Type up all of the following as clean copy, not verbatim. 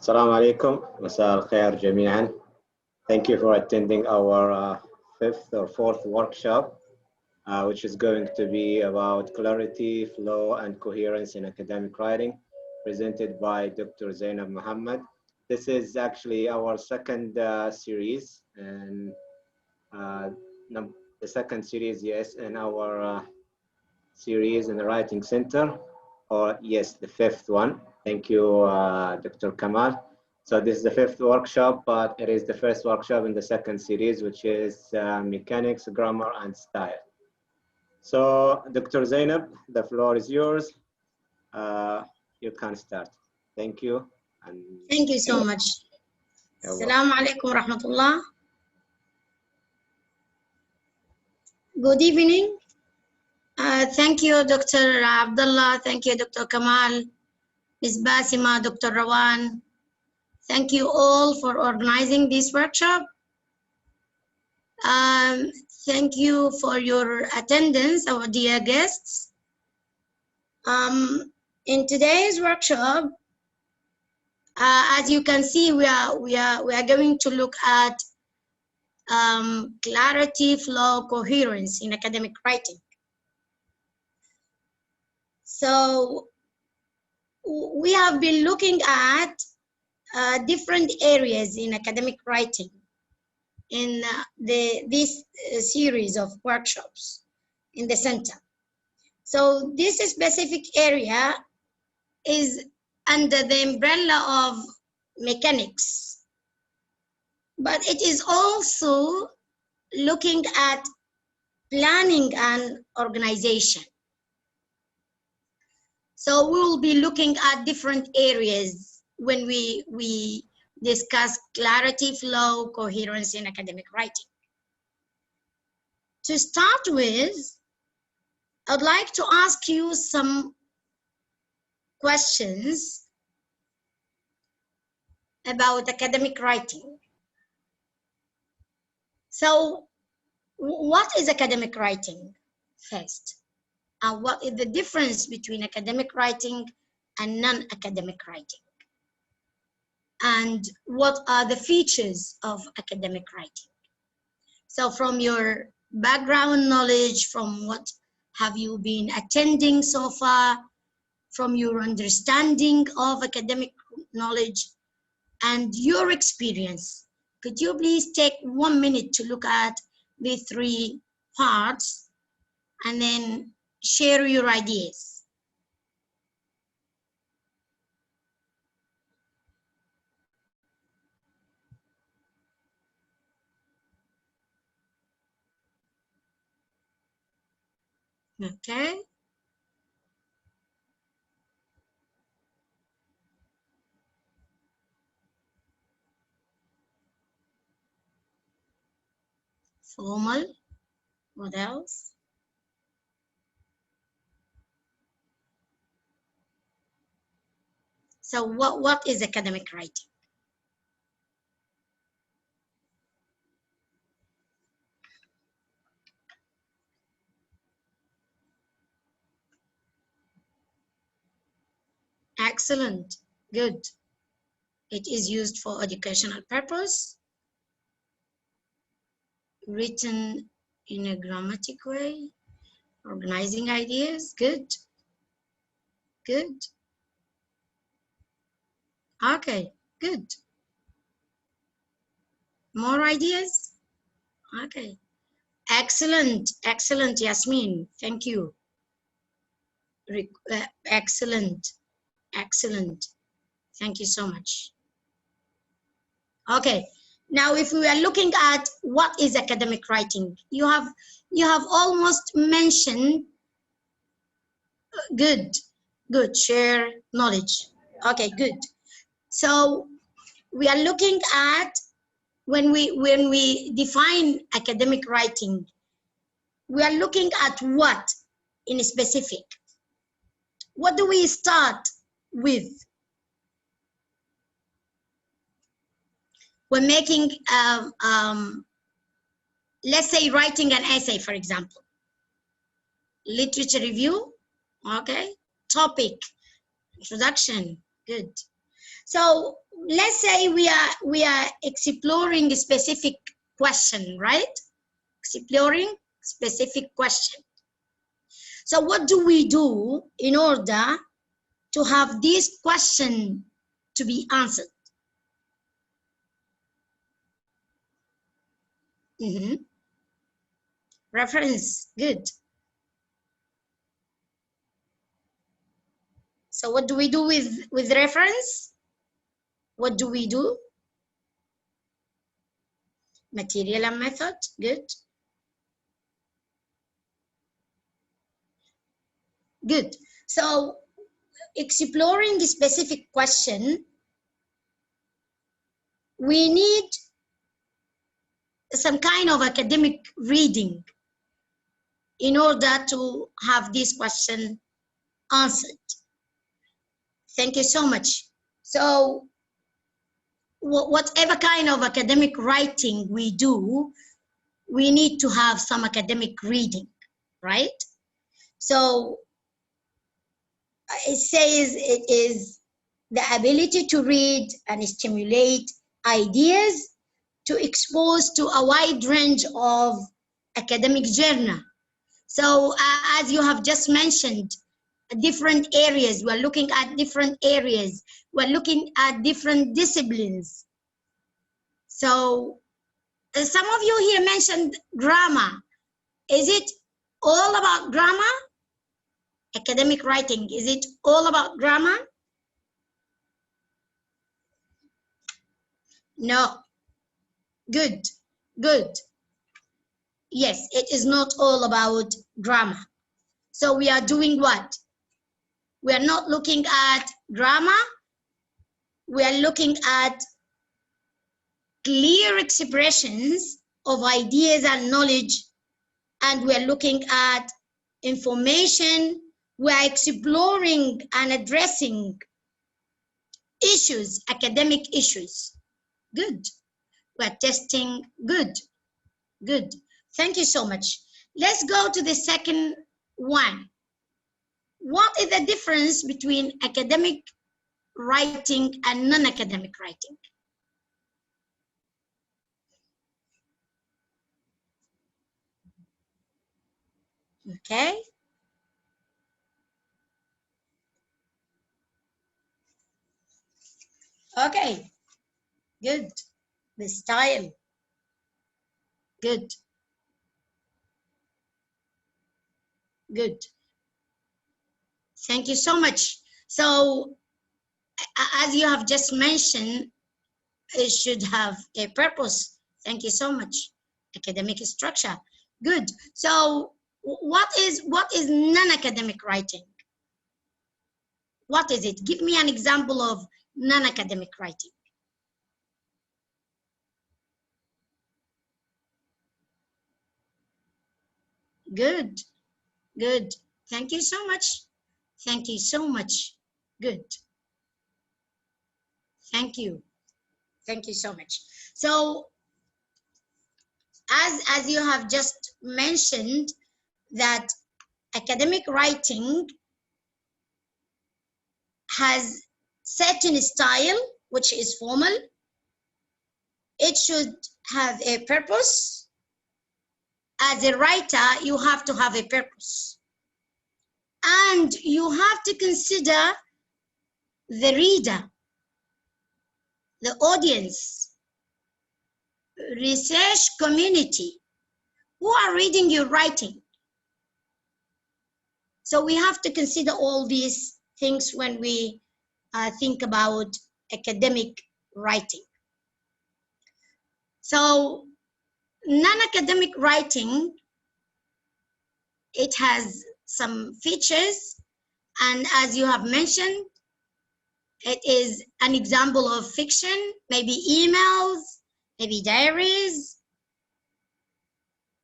Assalamu alaikum. مساء الخير جميعا. Thank you for attending our fifth or fourth workshop, which is going to be about clarity, flow, and coherence in academic writing, presented by Dr. Zeinab Mohamed. This is actually our second series, and the second series, yes, in our series in the Writing Center, or yes, the fifth one. Thank you, Dr. Kamal. So this is the fifth workshop, but it is the first workshop in the second series, which is mechanics, grammar, and style. So Dr. Zeinab, the floor is yours. You can start. Thank you. And thank you so much. Assalamu alaikum rahmatullah. Good evening. Thank you, Dr. Abdullah. Thank you, Dr. Kamal, Ms. Basima, Dr. Rawan. Thank you all for organizing this workshop. Thank you for your attendance, our dear guests. In today's workshop, as you can see, we are going to look at clarity, flow, coherence in academic writing. So we have been looking at different areas in academic writing in this series of workshops in the center. So this specific area is under the umbrella of mechanics, but it is also looking at planning and organization. So we will be looking at different areas when we discuss clarity, flow, coherence in academic writing. To start with, I'd like to ask you some questions about academic writing. So what is academic writing first? And what is the difference between academic writing and non-academic writing? And what are the features of academic writing? So from your background knowledge, from what have you been attending so far, from your understanding of academic knowledge and your experience, could you please take 1 minute to look at the three parts and then share your ideas? Okay. Formal, what else? So what is academic writing? Excellent, good. It is used for educational purpose, written in a grammatic way, organizing ideas, good, good. Okay, good. More ideas? Okay. Excellent, excellent, Yasmin. Thank you. Excellent, excellent. Thank you so much. Okay. Now, if we are looking at what is academic writing, you have almost mentioned good, share knowledge. Okay, good. So we are looking at when we define academic writing, we are looking at what in specific? What do we start with? We're making, let's say, writing an essay, for example. Literature review, okay. Topic, introduction, good. So let's say we are exploring a specific question, right? Exploring specific question. So what do we do in order to have this question to be answered? Reference, good. So what do we do with reference? What do we do? Material and method, good. Good. So exploring the specific question, we need some kind of academic reading in order to have this question answered. Thank you so much. So whatever kind of academic writing we do, we need to have some academic reading, right? So it says it is the ability to read and stimulate ideas to expose to a wide range of academic journal. So as you have just mentioned, different areas, we're looking at different areas, we're looking at different disciplines. So some of you here mentioned grammar. Is it all about grammar? Academic writing, is it all about grammar? No. Good, good. Yes, it is not all about grammar. So we are doing what? We are not looking at grammar. We are looking at clear expressions of ideas and knowledge, and we are looking at information. We are exploring and addressing issues, academic issues. Good. We are testing. Good. Good. Thank you so much. Let's go to the second one. What is the difference between academic writing and non-academic writing? Okay. Okay. Good. The style. Good. Good. Thank you so much. So, as you have just mentioned, it should have a purpose. Thank you so much. Academic structure. Good. So, what is non-academic writing? What is it? Give me an example of non-academic writing. Good. Good. Thank you so much. Thank you so much. Good. Thank you. Thank you so much. So, as you have just mentioned, that academic writing has certain style, which is formal. It should have a purpose. As a writer, you have to have a purpose. And you have to consider the reader, the audience, research community, who are reading your writing. So we have to consider all these things when we think about academic writing. So non-academic writing, it has some features, and as you have mentioned, it is an example of fiction, maybe emails, maybe diaries,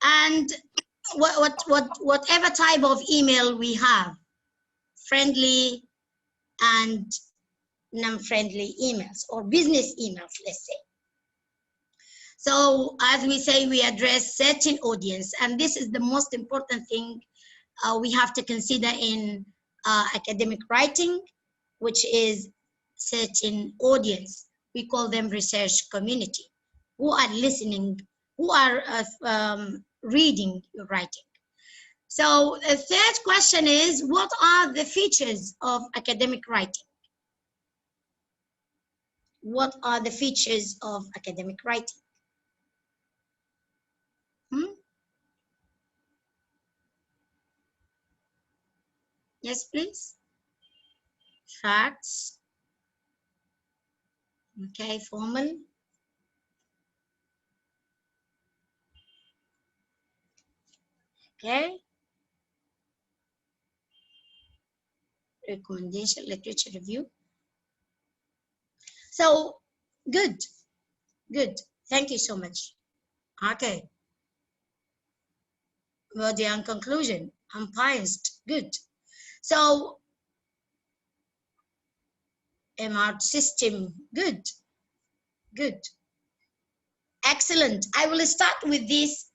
and whatever type of email we have, friendly and non-friendly emails, or business emails, let's say. So as we say, we address certain audience, and this is the most important thing we have to consider in academic writing, which is certain audience. We call them research community, who are listening, who are reading your writing. So the third question is, what are the features of academic writing? What are the features of academic writing? Yes, please. Facts. Okay, formal. Okay. Recommendation, literature review. So, good, good. Thank you so much. Okay. Body and conclusion, unbiased, good. So, MR system, good, good. Excellent. I will start with this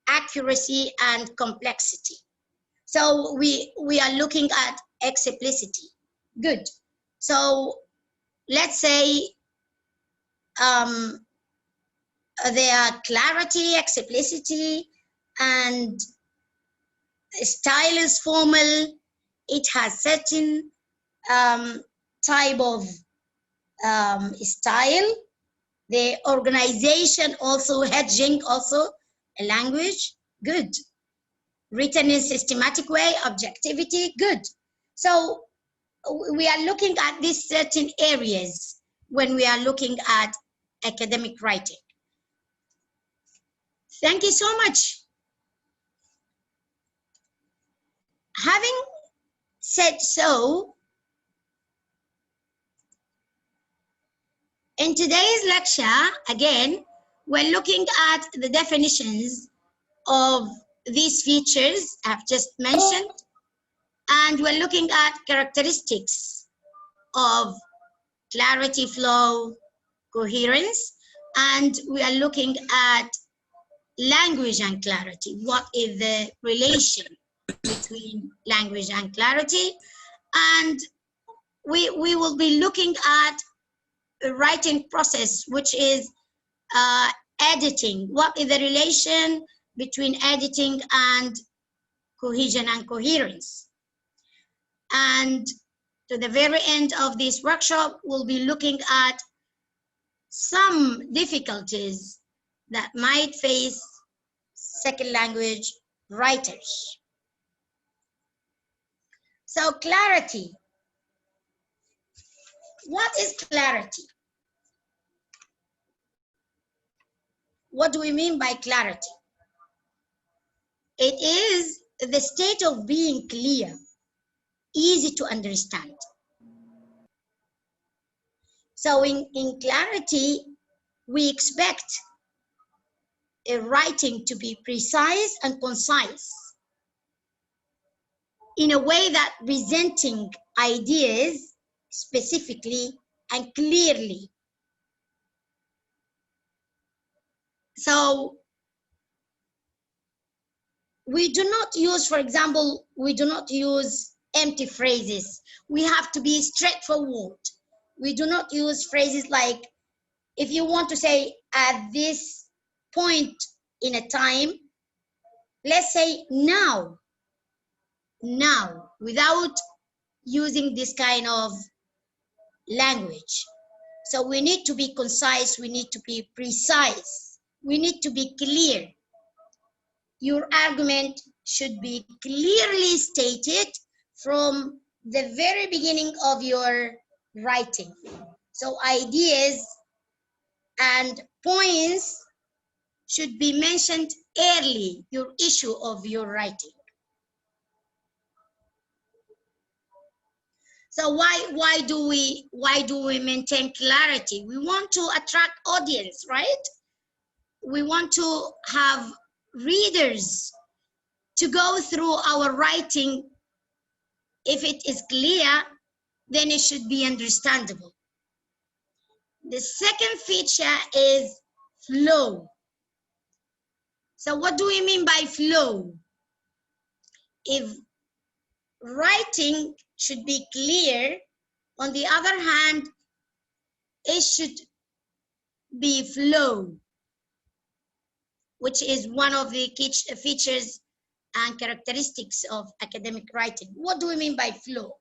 accuracy and complexity. So we are looking at explicitity. Good. So let's say there are clarity, explicitity, and style is formal. It has certain type of style. The organization also, hedging also a language. Good. Written in systematic way, objectivity. Good. So we are looking at these certain areas when we are looking at academic writing. Thank you so much. Having said so, in today's lecture, again, we're looking at the definitions of these features I've just mentioned, and we're looking at characteristics of clarity, flow, coherence, and we are looking at language and clarity. What is the relation between language and clarity? And we will be looking at a writing process, which is editing. What is the relation between editing and cohesion and coherence? And to the very end of this workshop, we'll be looking at some difficulties that might face second language writers. So clarity. What is clarity? What do we mean by clarity? It is the state of being clear, easy to understand. So in clarity, we expect a writing to be precise and concise in a way that presenting ideas specifically and clearly. So we do not use, for example, we do not use empty phrases. We have to be straightforward. We do not use phrases like, if you want to say at this point in a time, let's say now, without using this kind of language. So we need to be concise, we need to be precise, we need to be clear. Your argument should be clearly stated from the very beginning of your writing. So ideas and points should be mentioned early, your issue of your writing. So why do we maintain clarity? We want to attract audience, right? We want to have readers to go through our writing. If it is clear, then it should be understandable. The second feature is flow. So what do we mean by flow? If writing should be clear, On the other hand, it should be flow, which is one of the features and characteristics of academic writing. What do we mean by flow?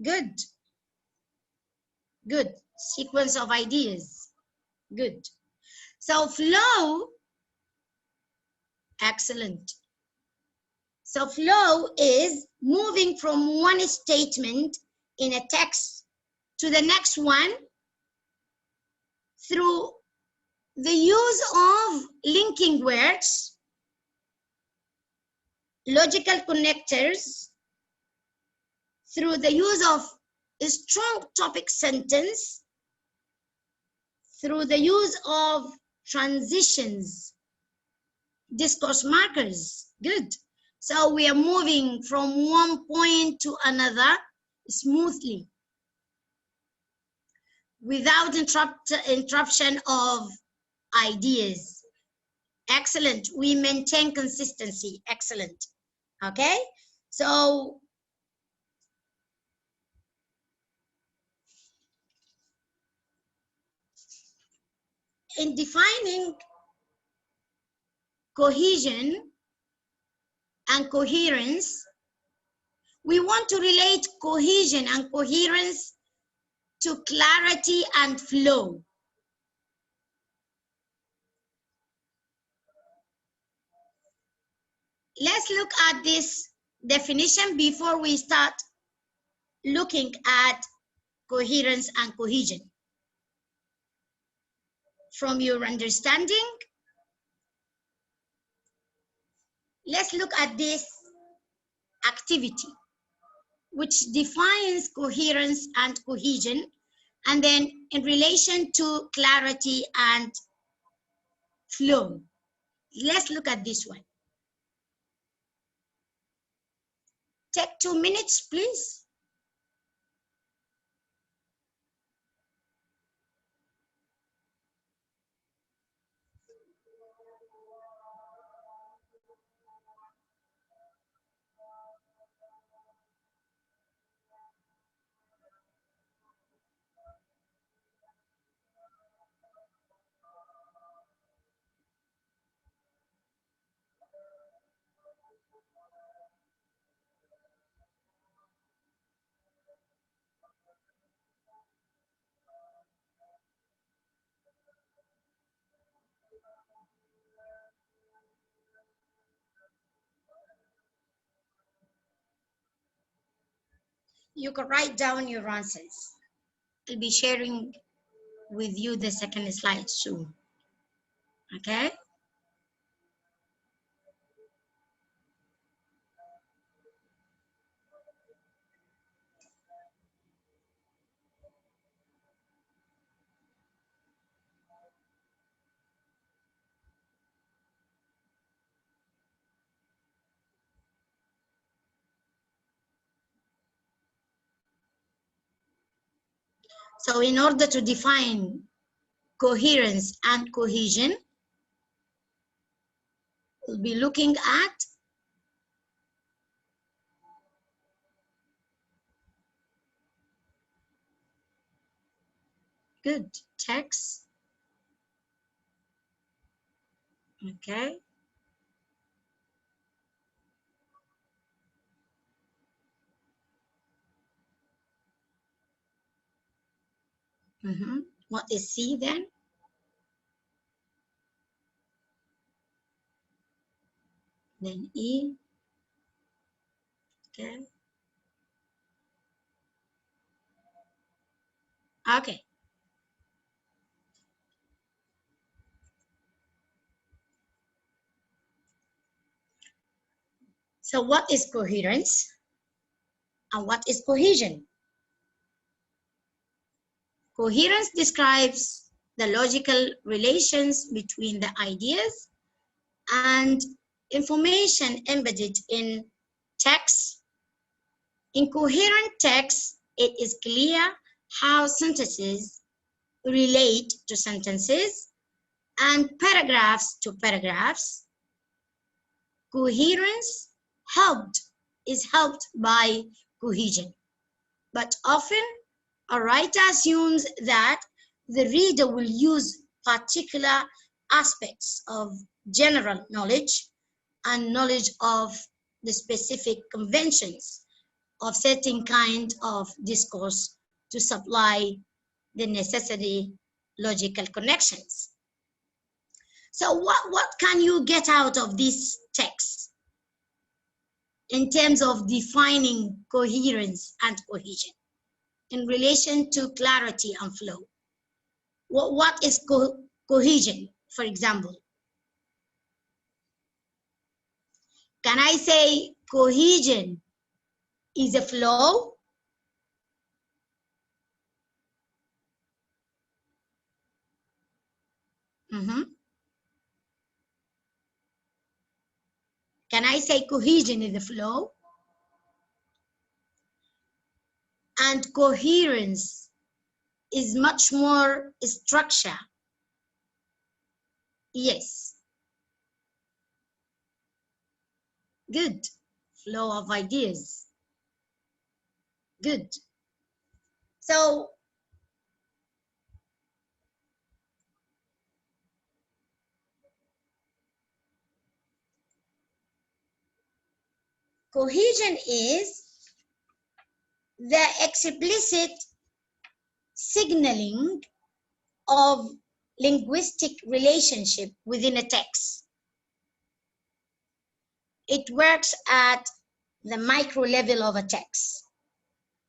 Good. Good. Sequence of ideas. Good. So flow, excellent. So flow is moving from one statement in a text to the next one through the use of linking words, logical connectors, through the use of a strong topic sentence, through the use of transitions, discourse markers. Good. So we are moving from one point to another smoothly, without interruption of ideas. Excellent. We maintain consistency. Excellent. Okay. So in defining cohesion and coherence, we want to relate cohesion and coherence to clarity and flow. Let's look at this definition before we start looking at coherence and cohesion. From your understanding, let's look at this activity, which defines coherence and cohesion, and then in relation to clarity and flow. Let's look at this one. Take 2 minutes, please. You can write down your answers. I'll be sharing with you the second slide soon. Okay? So in order to define coherence and cohesion, we'll be looking at good text. Okay. What is C then? Then E. Okay. Okay. So what is coherence and what is cohesion? Coherence describes the logical relations between the ideas and information embedded in text. In coherent text, it is clear how sentences relate to sentences and paragraphs to paragraphs. Coherence helped is helped by cohesion. But often, a writer assumes that the reader will use particular aspects of general knowledge and knowledge of the specific conventions of certain kind of discourse to supply the necessary logical connections. So what can you get out of this text in terms of defining coherence and cohesion in relation to clarity and flow? What is cohesion, for example? Can I say cohesion is a flow? Can I say cohesion is a flow? And coherence is much more structure. Yes. Good. Flow of ideas. Good. So cohesion is the explicit signaling of linguistic relationship within a text. It works at the micro level of a text.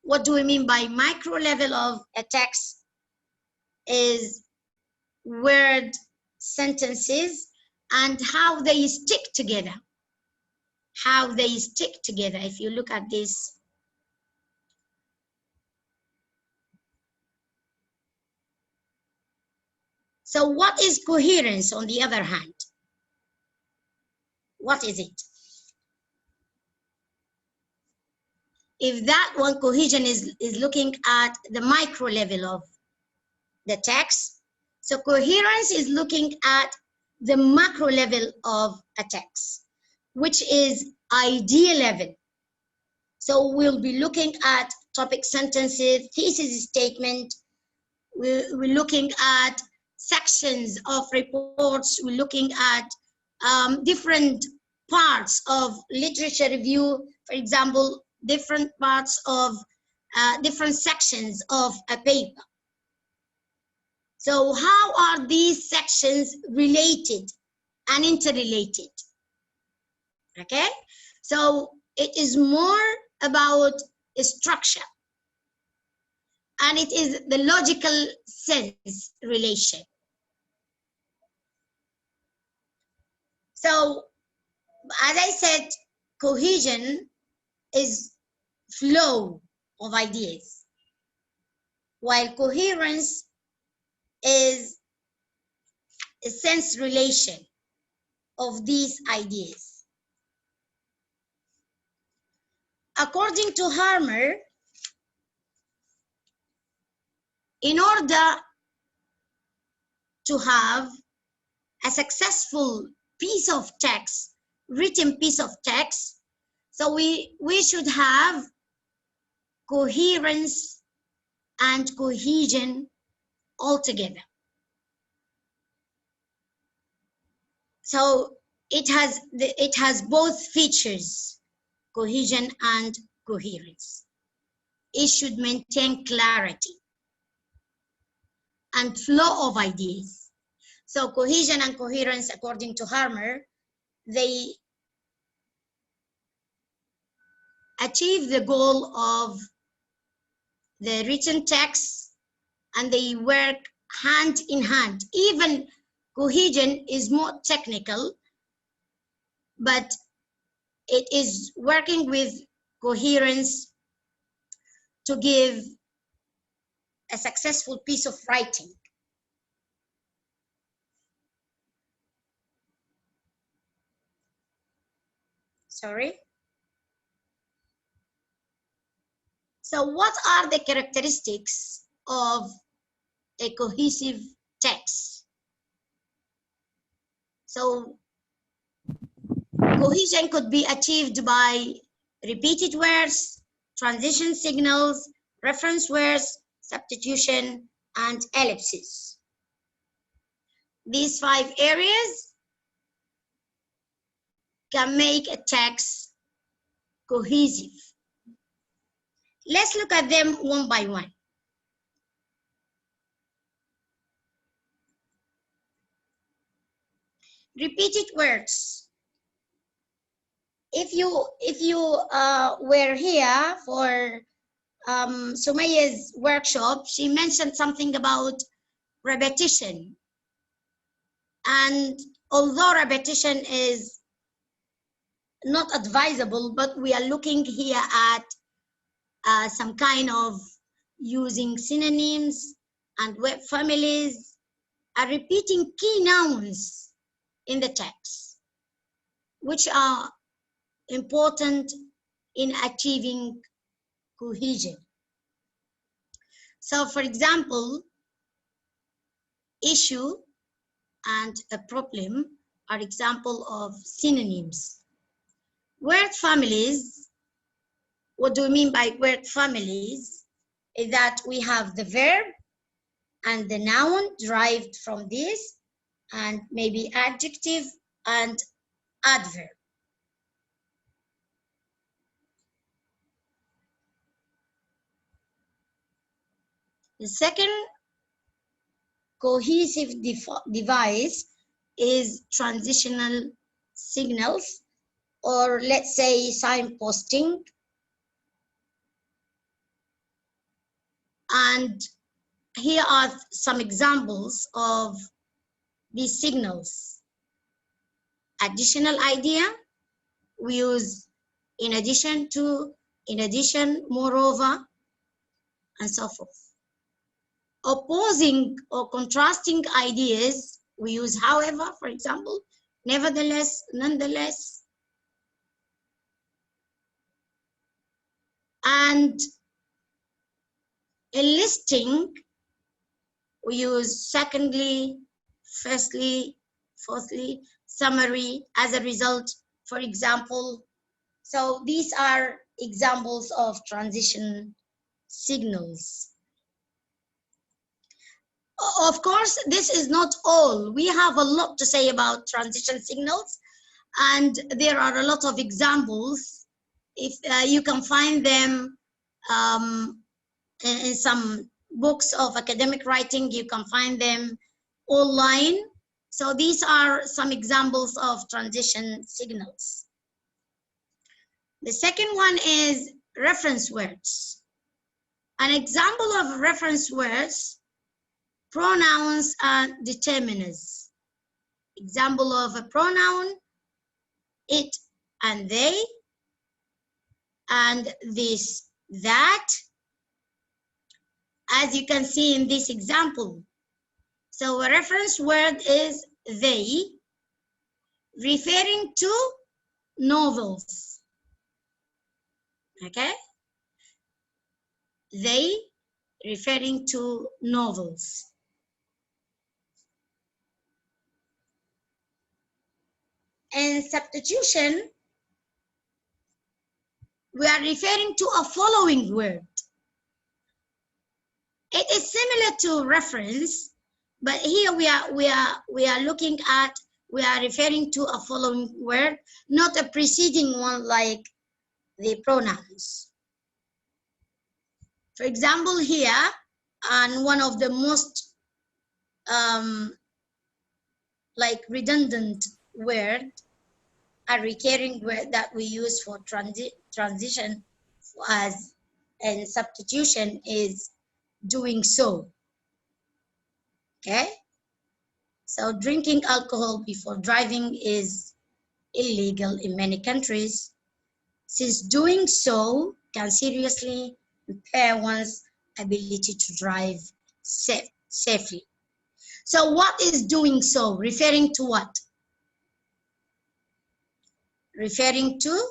What do we mean by micro level of a text? Is word sentences and how they stick together. How they stick together. If you look at this, so what is coherence on the other hand? What is it? If that one, cohesion is looking at the micro level of the text, so coherence is looking at the macro level of a text, which is idea level. So we'll be looking at topic sentences, thesis statement, we're looking at sections of reports, we're looking at different parts of literature review, for example, different parts of different sections of a paper. So how are these sections related and interrelated? Okay, so it is more about a structure, and it is the logical sense relation. So as I said, cohesion is flow of ideas, while coherence is a sense relation of these ideas. According to Harmer, in order to have a successful piece of text, written piece of text, so we should have coherence and cohesion altogether. So it has both features, cohesion and coherence. It should maintain clarity and flow of ideas. So cohesion and coherence, according to Harmer, they achieve the goal of the written text and they work hand in hand. Even cohesion is more technical, but it is working with coherence to give a successful piece of writing. Sorry. So what are the characteristics of a cohesive text? So cohesion could be achieved by repeated words, transition signals, reference words, substitution, and ellipses. These 5 areas can make a text cohesive. Let's look at them one by one. Repeated words. If you were here for Sumayya's workshop, she mentioned something about repetition. And although repetition is not advisable, but we are looking here at some kind of using synonyms and word families and repeating key nouns in the text, which are important in achieving cohesion. So, for example, issue and a problem are example of synonyms. Word families, what do we mean by word families? Is that we have the verb and the noun derived from this, and maybe adjective and adverb. The second cohesive device is transitional signals, or let's say signposting. And here are some examples of these signals. Additional idea, we use in addition to, in addition, moreover, and so forth. Opposing or contrasting ideas, we use however, for example, nevertheless, nonetheless. And a listing, we use secondly, firstly, fourthly, summary, as a result, for example. So these are examples of transition signals. Of course, this is not all. We have a lot to say about transition signals, and there are a lot of examples. If you can find them in some books of academic writing, you can find them online. So these are some examples of transition signals. The second one is reference words. An example of reference words, pronouns and determiners. Example of a pronoun, it and they, and this, that, as you can see in this example. So a reference word is they, referring to novels. Okay? They, referring to novels. And substitution, we are referring to a following word. It is similar to reference, but here we are looking at, we are referring to a following word, not a preceding one like the pronouns. For example, here, and one of the most like redundant word, a recurring word that we use for transition as and substitution is doing so. Okay, so drinking alcohol before driving is illegal in many countries, since doing so can seriously impair one's ability to drive safely. So what is doing so? Referring to what? Referring to,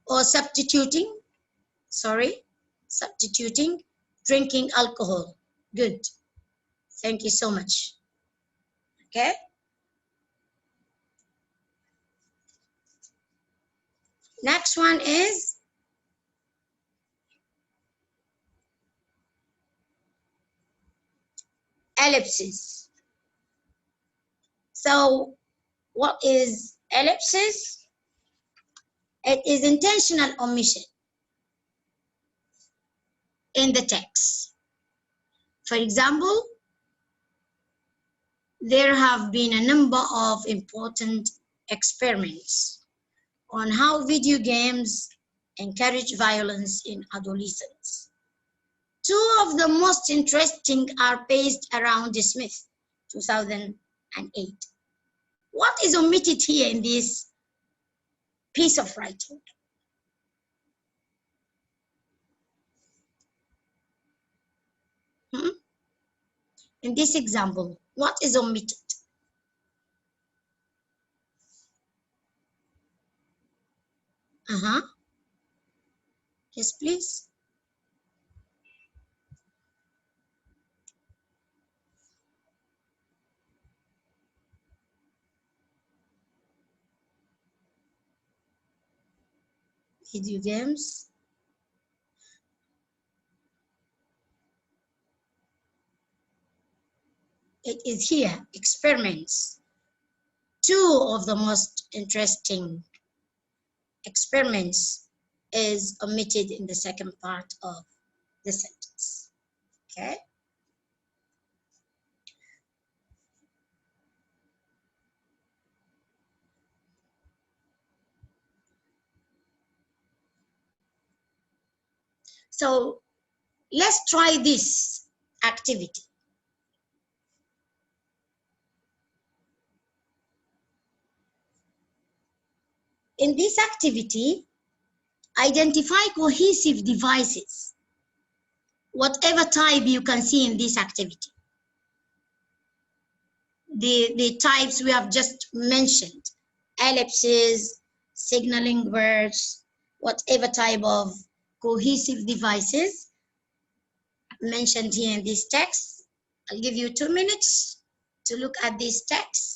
or substituting, sorry, substituting drinking alcohol. Good. Thank you so much. Okay. Next one is ellipsis. So what is ellipsis? It is intentional omission in the text. For example, there have been a number of important experiments on how video games encourage violence in adolescents. Two of the most interesting are based around Smith, 2008. What is omitted here in this piece of writing? In this example, what is omitted? Yes, please. Video games. It is here, experiments. Two of the most interesting experiments is omitted in the second part of the sentence. Okay. So let's try this activity. In this activity, identify cohesive devices, whatever type you can see in this activity. The types we have just mentioned, ellipses, signaling words, whatever type of cohesive devices mentioned here in this text. I'll give you 2 minutes to look at this text.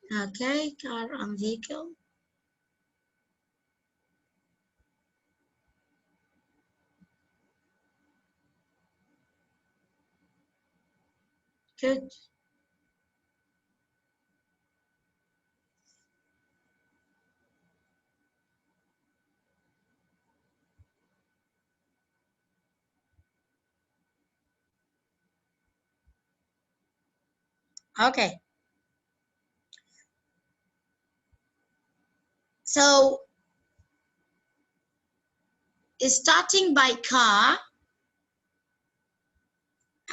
Okay, car and vehicle. Good. Okay. So starting by car,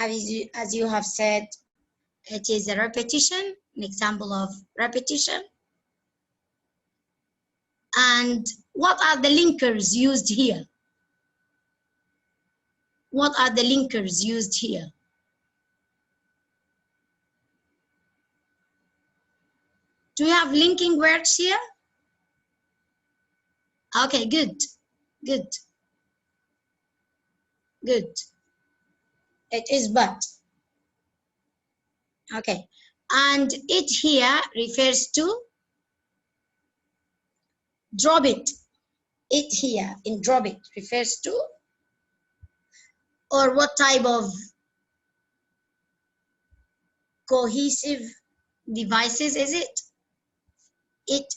as you have said, it is a repetition, an example of repetition. And what are the linkers used here? What are the linkers used here? Do you have linking words here? Okay, good, good, good. It is but. Okay, and it here refers to drop it. It here in drop it refers to, or what type of cohesive devices is it? It,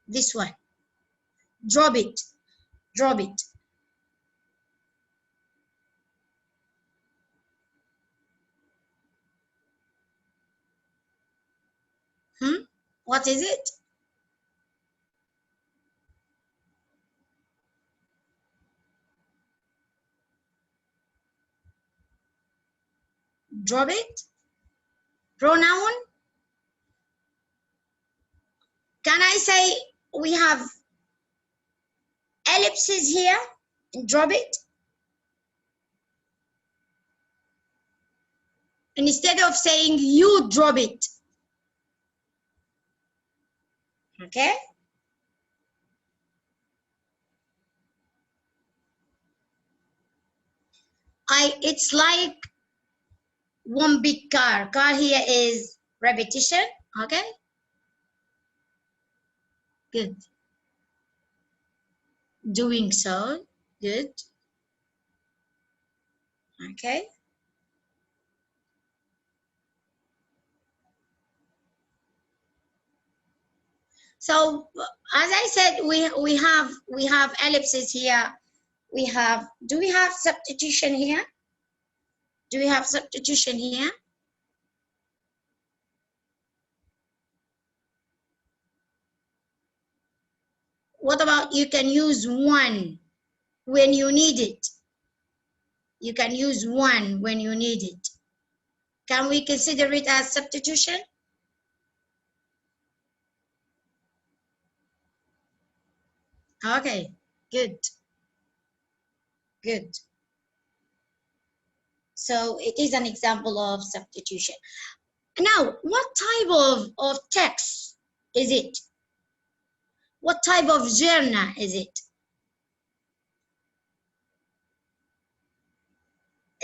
this one. Drop it, drop it. What is it? Drop it. Pronoun. Can I say we have ellipses here? Drop it. Instead of saying you drop it. Okay? It's like one big car. Car here is repetition. Okay? Good. Doing so. Good. Okay. So as I said, we have ellipses here. Do we have substitution here? Do we have substitution here? What about you can use one when you need it? You can use one when you need it. Can we consider it as substitution? Okay, good. Good. So it is an example of substitution. Now, what type of text is it? What type of journal is it?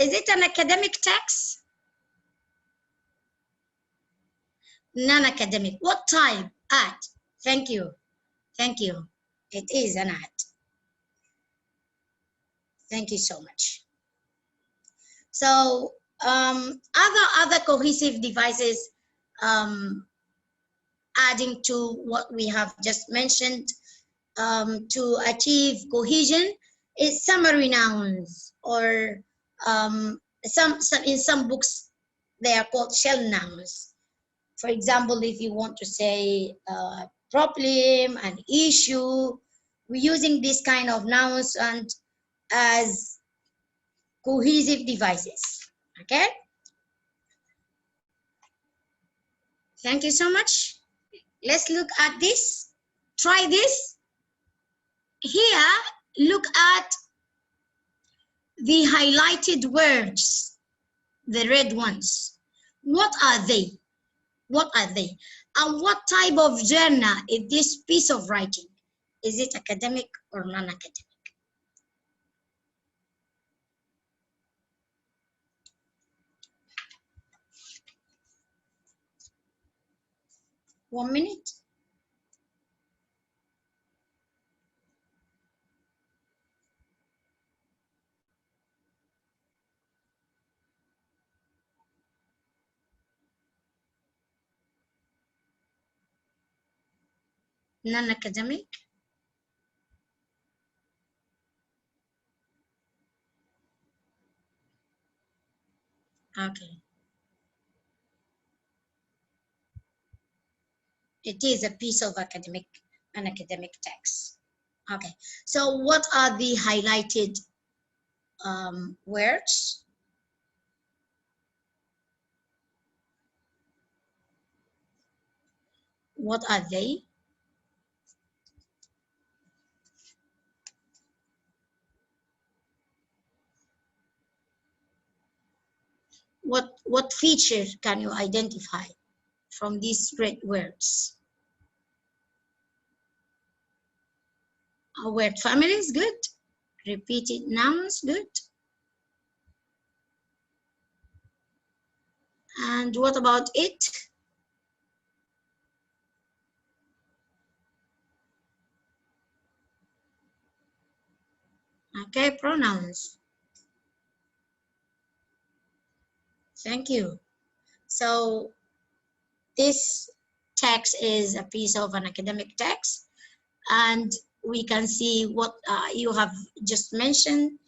Is it an academic text? Non-academic. What type? Art. Thank you. Thank you. It is an art. Thank you so much. So other cohesive devices adding to what we have just mentioned to achieve cohesion is summary nouns, or in some books they are called shell nouns. For example, if you want to say problem, an issue, we're using this kind of nouns and as cohesive devices. Okay? Thank you so much. Let's look at this. Try this. Here, look at the highlighted words, the red ones. What are they? What are they? And what type of journal is this piece of writing? Is it academic or non-academic? 1 minute. Non-academic. Okay. It is a piece of an academic text. Okay. So what are the highlighted words? What are they? What feature can you identify from these red words? A word family is good. Repeated nouns, good. And what about it? Okay, pronouns. Thank you. So this text is a piece of an academic text, and we can see what you have just mentioned.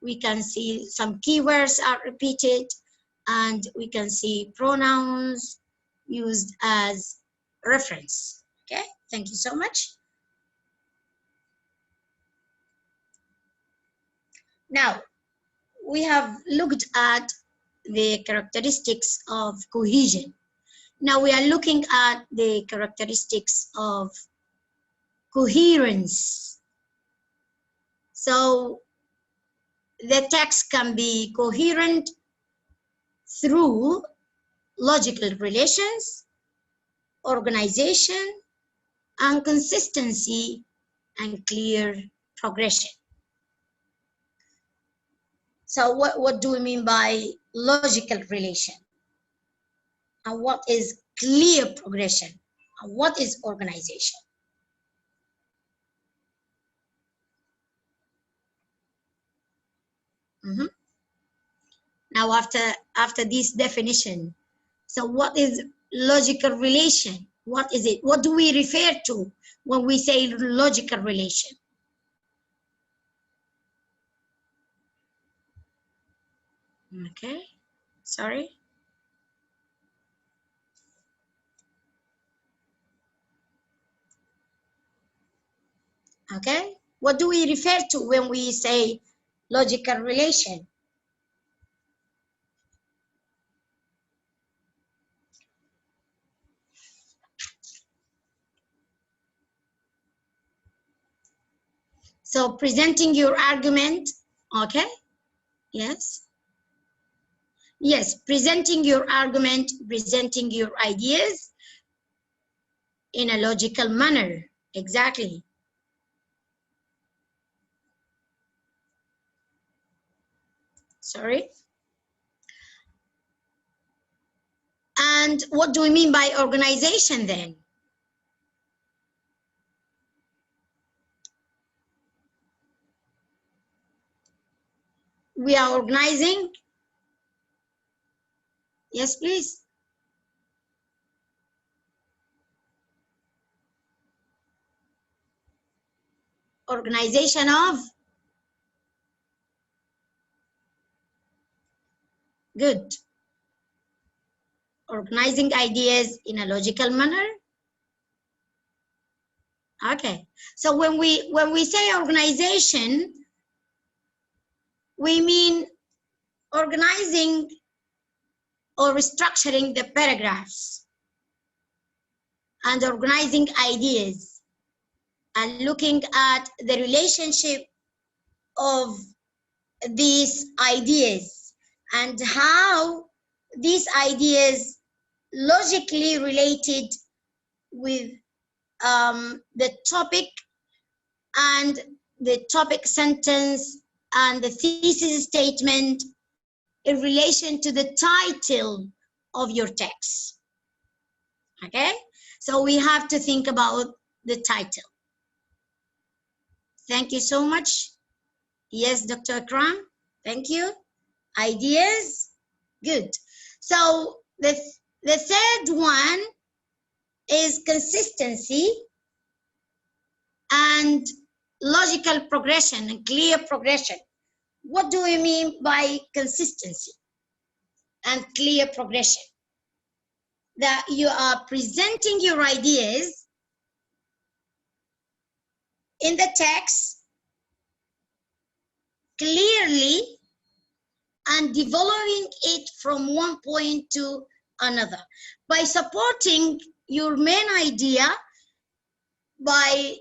We can see some keywords are repeated, and we can see pronouns used as reference. Okay, thank you so much. Now, we have looked at the characteristics of cohesion. Now we are looking at the characteristics of coherence. So the text can be coherent through logical relations, organization, and consistency and clear progression. So what do we mean by logical relation? And what is clear progression? And what is organization? Now after this definition, so what is logical relation? What is it? What do we refer to when we say logical relation? Okay, sorry. Okay, what do we refer to when we say logical relation? So presenting your argument, okay, yes. Yes, presenting your argument, presenting your ideas in a logical manner, exactly. Sorry. And what do we mean by organization then? We are organizing. Yes, please. Organization of. Good. Organizing ideas in a logical manner. Okay. So when we say organization, we mean organizing or restructuring the paragraphs and organizing ideas and looking at the relationship of these ideas and how these ideas logically related with the topic and the topic sentence and the thesis statement in relation to the title of your text. Okay, so we have to think about the title. Thank you so much. Yes, Dr. Akram, thank you. Ideas, good. So the third one is consistency and logical progression and clear progression. What do we mean by consistency and clear progression? That you are presenting your ideas in the text clearly and developing it from one point to another by supporting your main idea by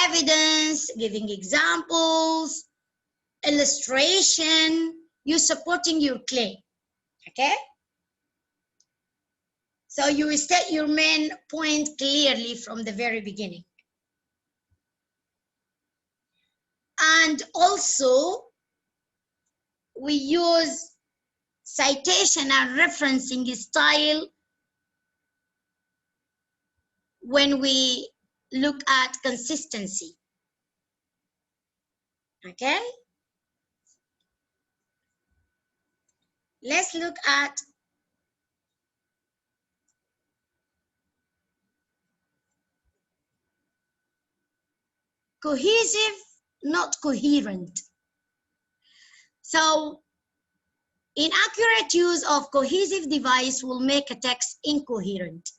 evidence, giving examples, illustration, you're supporting your claim, okay? So you state your main point clearly from the very beginning. And also, we use citation and referencing style when we look at consistency, okay? Let's look at cohesive, not coherent. So inaccurate use of cohesive device will make a text incoherent.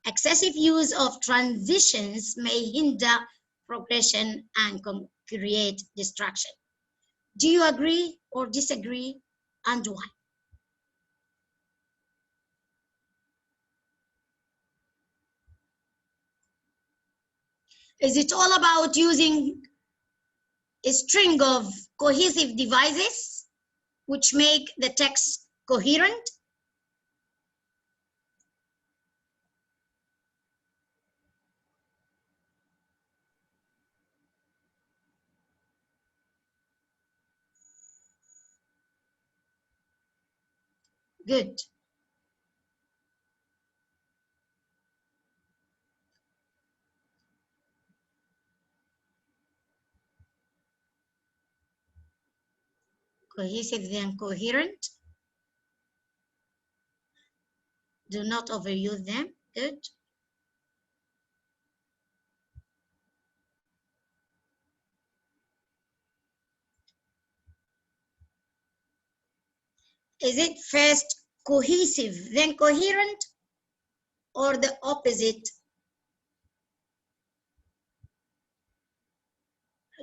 Excessive use of transitions may hinder progression and create distraction. Do you agree or disagree, and why? Is it all about using a string of cohesive devices which make the text coherent? Good. Cohesive and coherent. Do not overuse them. Good. Is it first cohesive, then coherent, or the opposite?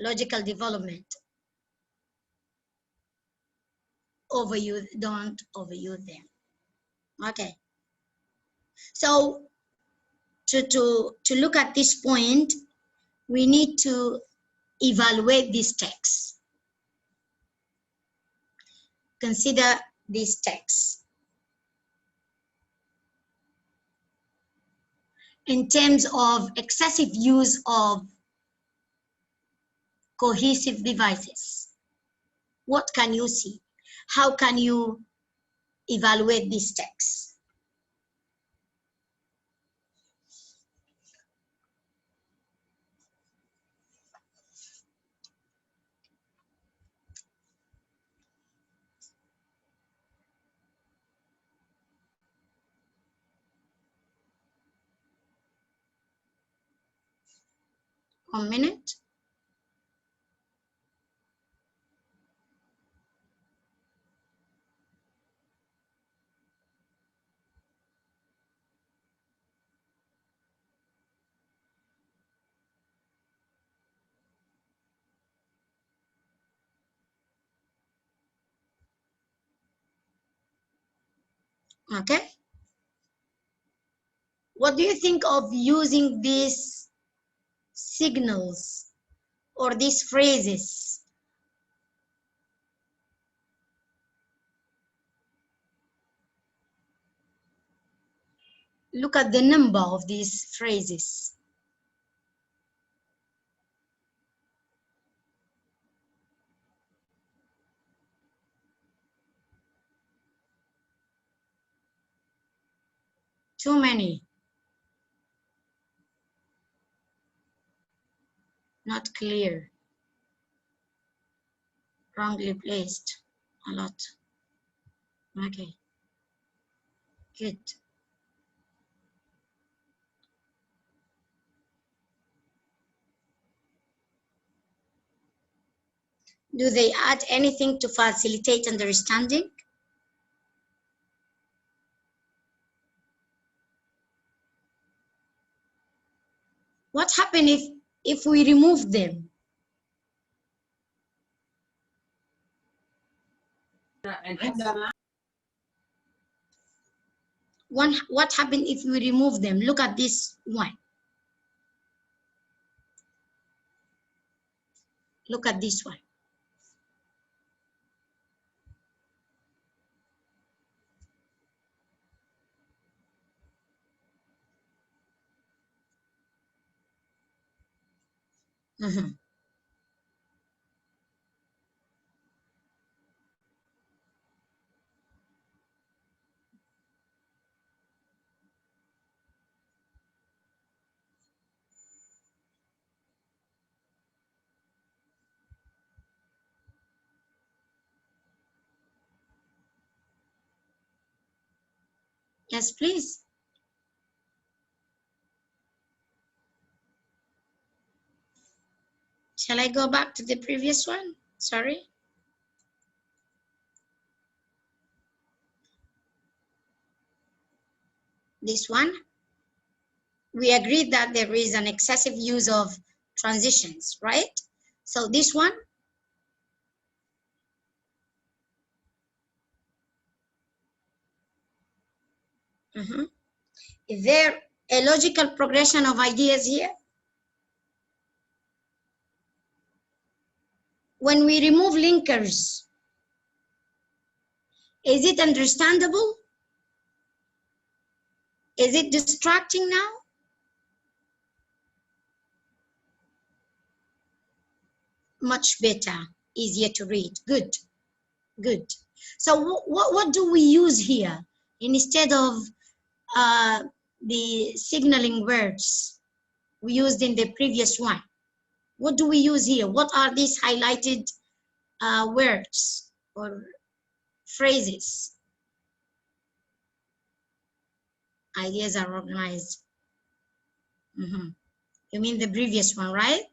Logical development. Overuse, don't overuse them. Okay. So to look at this point, we need to evaluate this text. Consider this text in terms of excessive use of cohesive devices. What can you see? How can you evaluate this text?1 minute. Okay. What do you think of using these signals or these phrases? Look at the number of these phrases. Too many. Not clear. Wrongly placed. A lot. Okay. Good. Do they add anything to facilitate understanding? What happens if we remove them? What happens if we remove them? Look at this one. Look at this one. Mm-hmm. Yes, please. Shall I go back to the previous one? Sorry. This one. we agreed that there is an excessive use of transitions, right? So this one, is there a logical progression of ideas here? When we remove linkers, is it understandable? Is it distracting now? Much better, easier to read. Good, good. So what do we use here instead of the signaling words we used in the previous one? What do we use here? What are these highlighted words or phrases? Ideas are organized. You mean the previous one, right?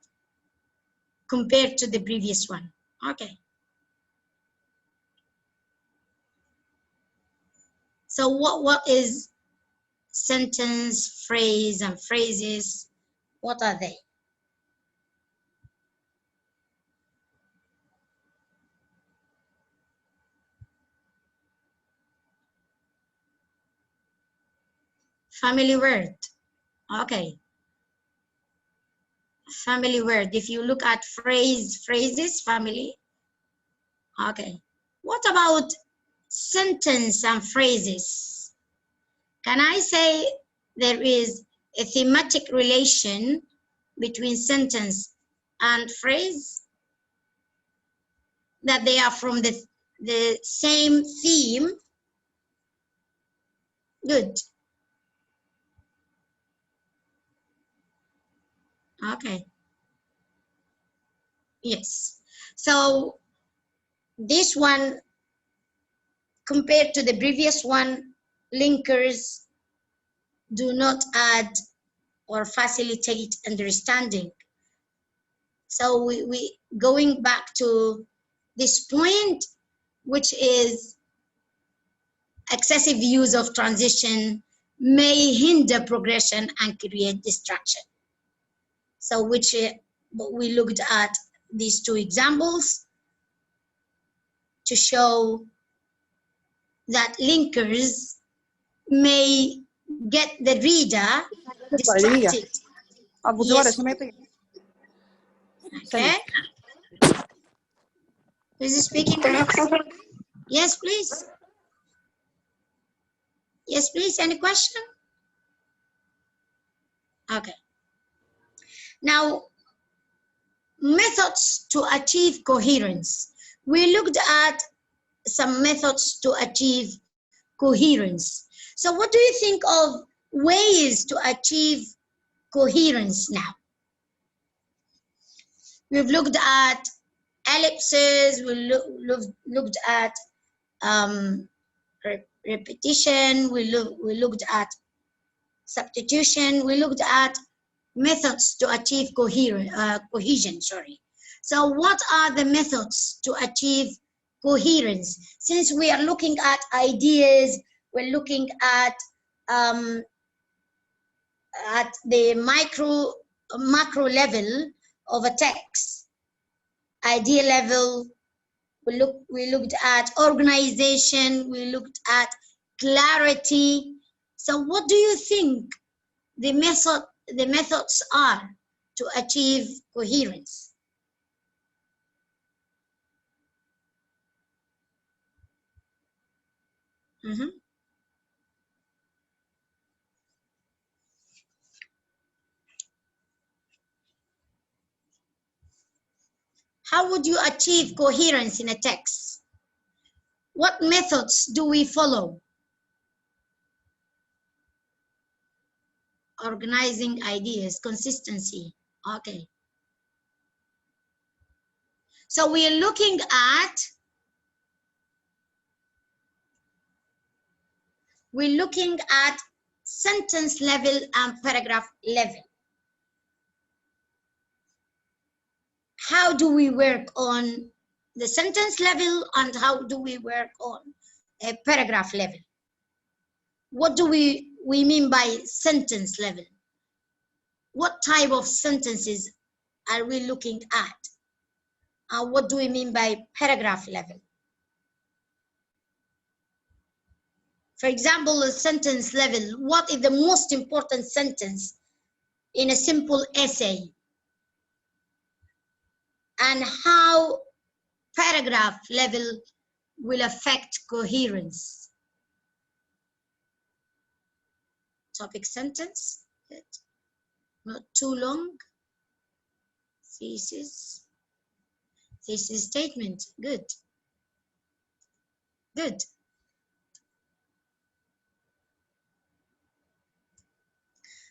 Compared to the previous one. Okay. So what is sentence, phrase, and phrases? What are they? Family word. Okay. Family word. If you look at phrases, family. Okay. What about sentence and phrases? Can I say there is a thematic relation between sentence and phrase? That they are from the same theme? Good. Okay. Yes. So this one, compared to the previous one, linkers do not add or facilitate understanding. So we going back to this point, which is excessive use of transition may hinder progression and create distraction. So which we looked at these two examples to show that linkers may get the reader distracted. Yes. Okay. Who is speaking, please? Yes, please. Yes, please. Any question? Okay. Now, methods to achieve coherence. We looked at some methods to achieve coherence. So what do you think of ways to achieve coherence now? We've looked at ellipses, we looked at repetition, we looked at substitution, we looked at methods to achieve cohesion, sorry. So what are the methods to achieve coherence? Since we are looking at ideas, we're looking at the macro level of a text, idea level, we looked at organization, we looked at clarity. So what do you think the methods are to achieve coherence? How would you achieve coherence in a text? What methods do we follow? Organizing ideas, consistency. Okay. So we are looking at sentence level and paragraph level. How do we work on the sentence level and how do we work on a paragraph level? What do we mean by sentence level? what type of sentences are we looking at? What do we mean by paragraph level? For example, a sentence level, what is the most important sentence in a simple essay? And how paragraph level will affect coherence? Topic sentence, good. Not too long. Thesis statement, good. Good.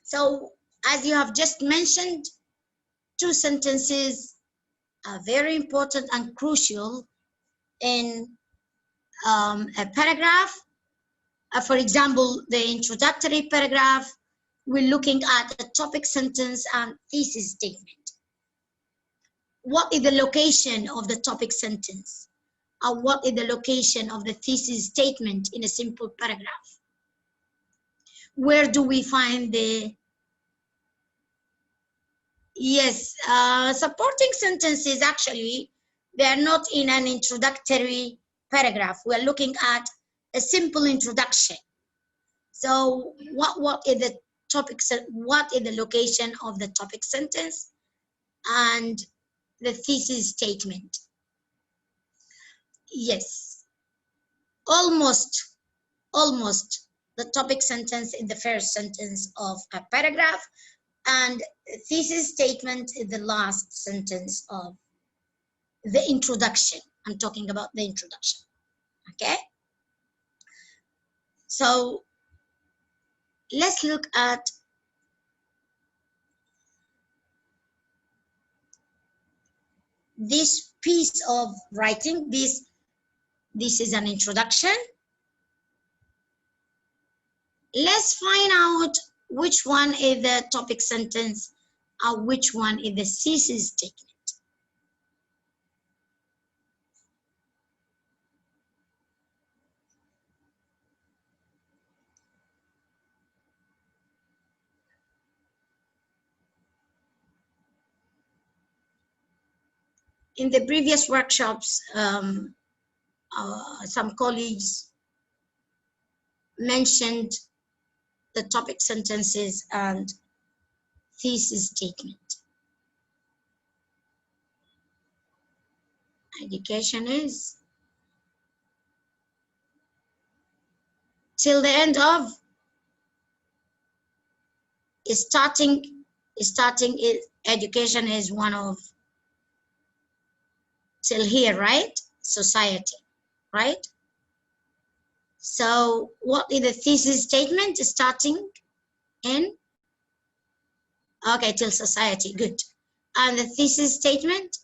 So, as you have just mentioned, two sentences are very important and crucial in a paragraph. For example, the introductory paragraph, we're looking at a topic sentence and thesis statement. What is the location of the topic sentence? Or what is the location of the thesis statement in a simple paragraph? Where do we find the, yes, supporting sentences actually, they are not in an introductory paragraph. We're looking at a simple introduction. So what is the topic, what is the location of the topic sentence and the thesis statement? Yes, almost the topic sentence is the first sentence of a paragraph and thesis statement is the last sentence of the introduction. I'm talking about the introduction, okay? So let's look at this piece of writing. This is an introduction. Let's find out which one is the topic sentence or which one is the thesis statement. In the previous workshops, some colleagues mentioned the topic sentences and thesis statement. Education is till the end of starting education is one of till here, right? Society, right? So what is the thesis statement? Starting in, okay, till society, good. And the thesis statement?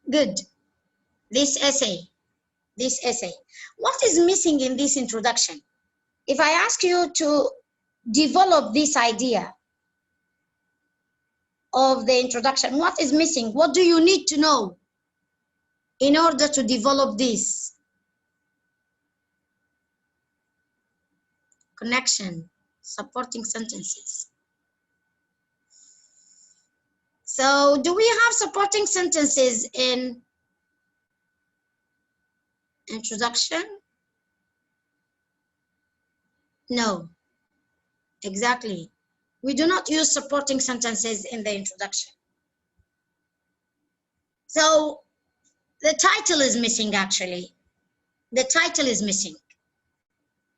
Good. This essay. What is missing in this introduction? If I ask you to develop this idea of the introduction, what is missing? What do you need to know in order to develop this? Connection, supporting sentences. So do we have supporting sentences in introduction? No, exactly. We do not use supporting sentences in the introduction. So the title is missing actually. The title is missing.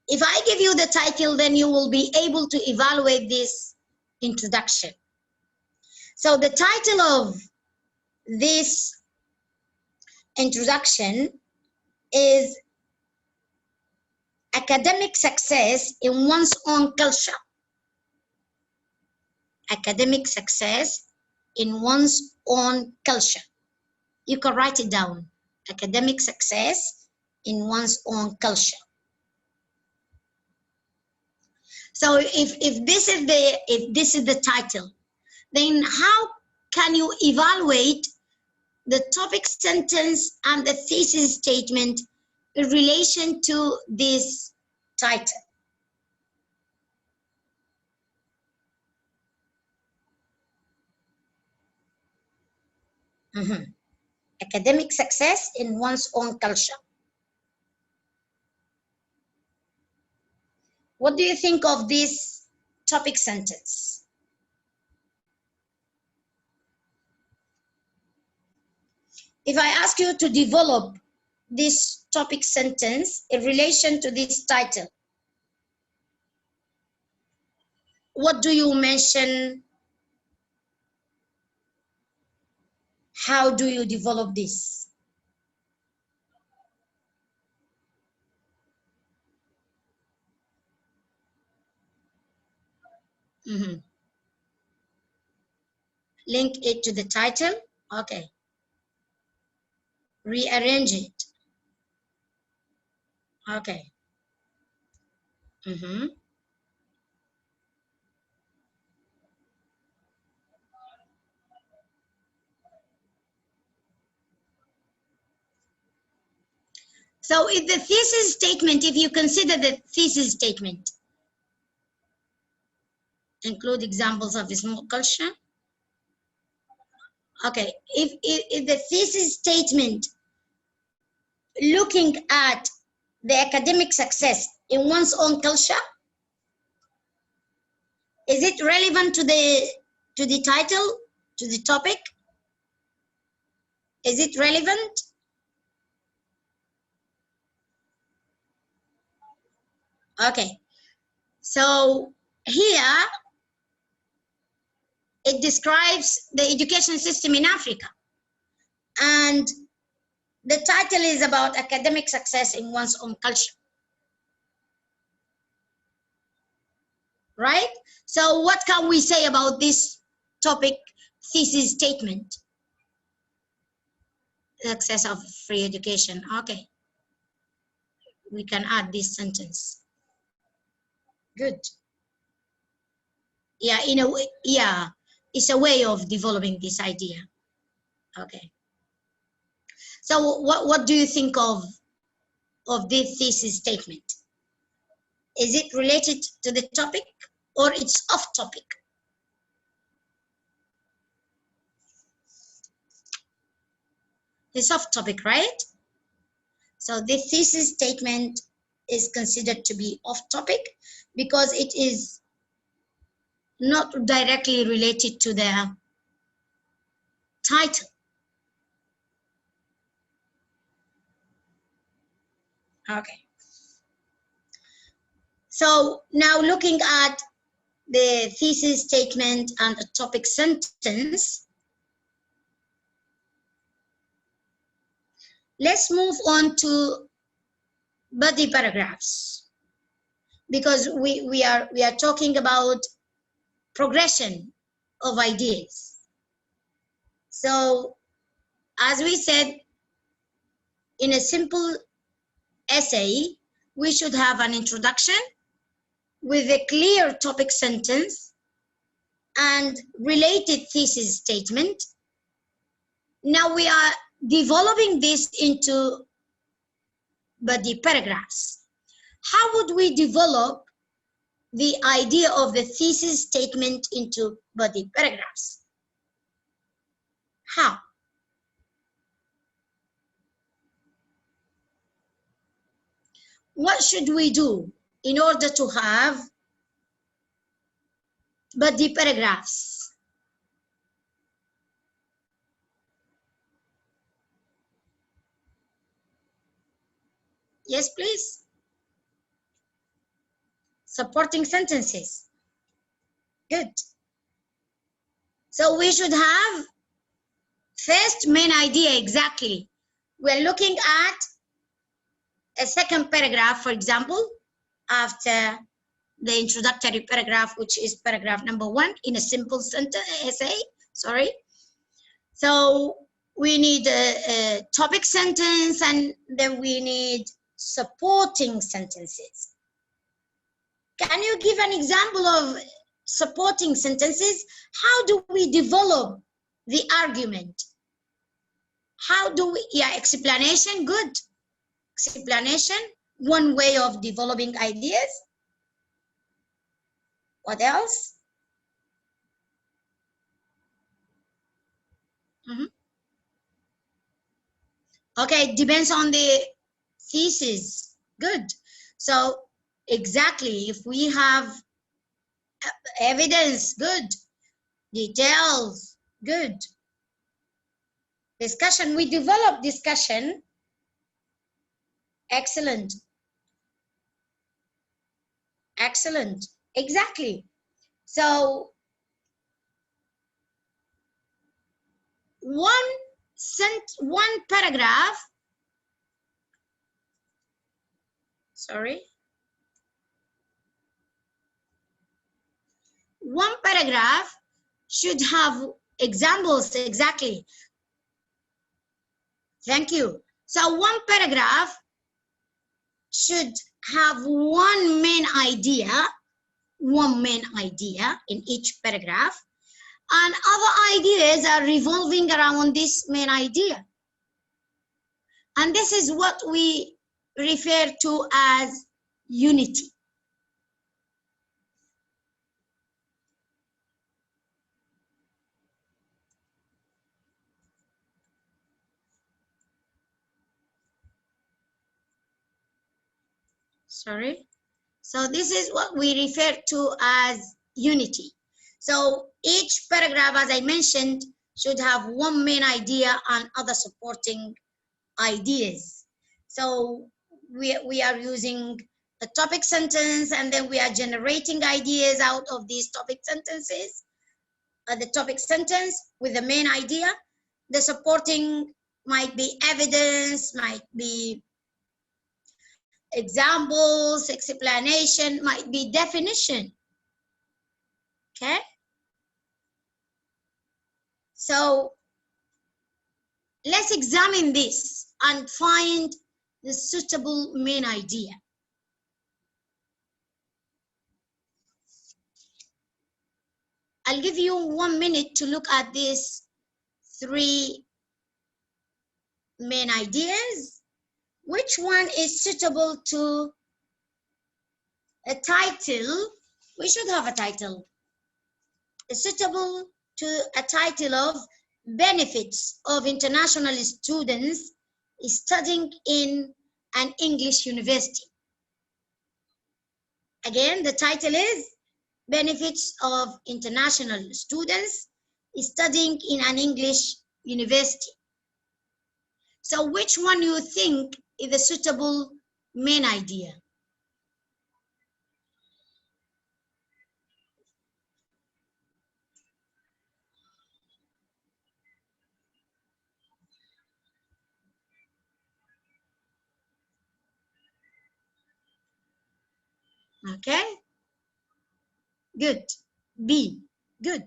If I give you the title, then you will be able to evaluate this introduction. So the title of this introduction is Academic Success in One's Own Culture. Academic success in one's own culture. You can write it down. Academic success in one's own culture. So if this is the title, then how can you evaluate the topic sentence and the thesis statement in relation to this title. Academic success in one's own culture. What do you think of this topic sentence? If I ask you to develop this topic sentence in relation to this title, what do you mention? How do you develop this? Link it to the title. Okay. Rearrange it. Okay. So if the thesis statement, if you consider the thesis statement, include examples of a small culture. Okay, if the thesis statement looking at the academic success in one's own culture, is it relevant to the title, to the topic? Is it relevant? Okay, so here it describes the education system in Africa, and the title is about academic success in one's own culture, right? So what can we say about this topic thesis statement? Success of free education. Okay, we can add this sentence. Good. Yeah, in a way, yeah, it's a way of developing this idea. Okay. So what do you think of this thesis statement? Is it related to the topic or it's off topic? It's off topic, right? So this thesis statement is considered to be off topic because it is not directly related to the title. Okay. So now looking at the thesis statement and a topic sentence, let's move on to body paragraphs, because we are talking about progression of ideas. So as we said, in a simple essay, we should have an introduction with a clear topic sentence and related thesis statement. Now we are developing this into body paragraphs. How would we develop the idea of the thesis statement into body paragraphs? How? What should we do in order to have body paragraphs? Yes, please. Supporting sentences. Good. So we should have first main idea exactly. We're looking at a second paragraph, for example, after the introductory paragraph, which is paragraph number 1 in a simple sentence essay, sorry. So we need a topic sentence, and then we need supporting sentences. Can you give an example of supporting sentences? How do we develop the argument? How do we, yeah, explanation, good. Explanation, one way of developing ideas. What else? Okay, depends on the thesis. Good. So exactly, if we have evidence, good. Details, good. Discussion, we develop discussion. Excellent. Excellent. Exactly. So one paragraph, sorry. One paragraph should have examples, exactly. Thank you. So one paragraph should have one main idea in each paragraph, and other ideas are revolving around this main idea. And this is what we refer to as unity. Sorry. So this is what we refer to as unity. So each paragraph, as I mentioned, should have one main idea and other supporting ideas. So we are using a topic sentence, and then we are generating ideas out of these topic sentences. The topic sentence with the main idea. The supporting might be evidence, might be examples, explanation, might be definition. Okay? So let's examine this and find the suitable main idea. I'll give you 1 minute to look at these 3 main ideas. Which one is suitable to a title? We should have a title. It's suitable to a title of benefits of international students studying in an English university. Again, the title is benefits of international students studying in an English university. So which one you think is a suitable main idea? Okay, good. B, good.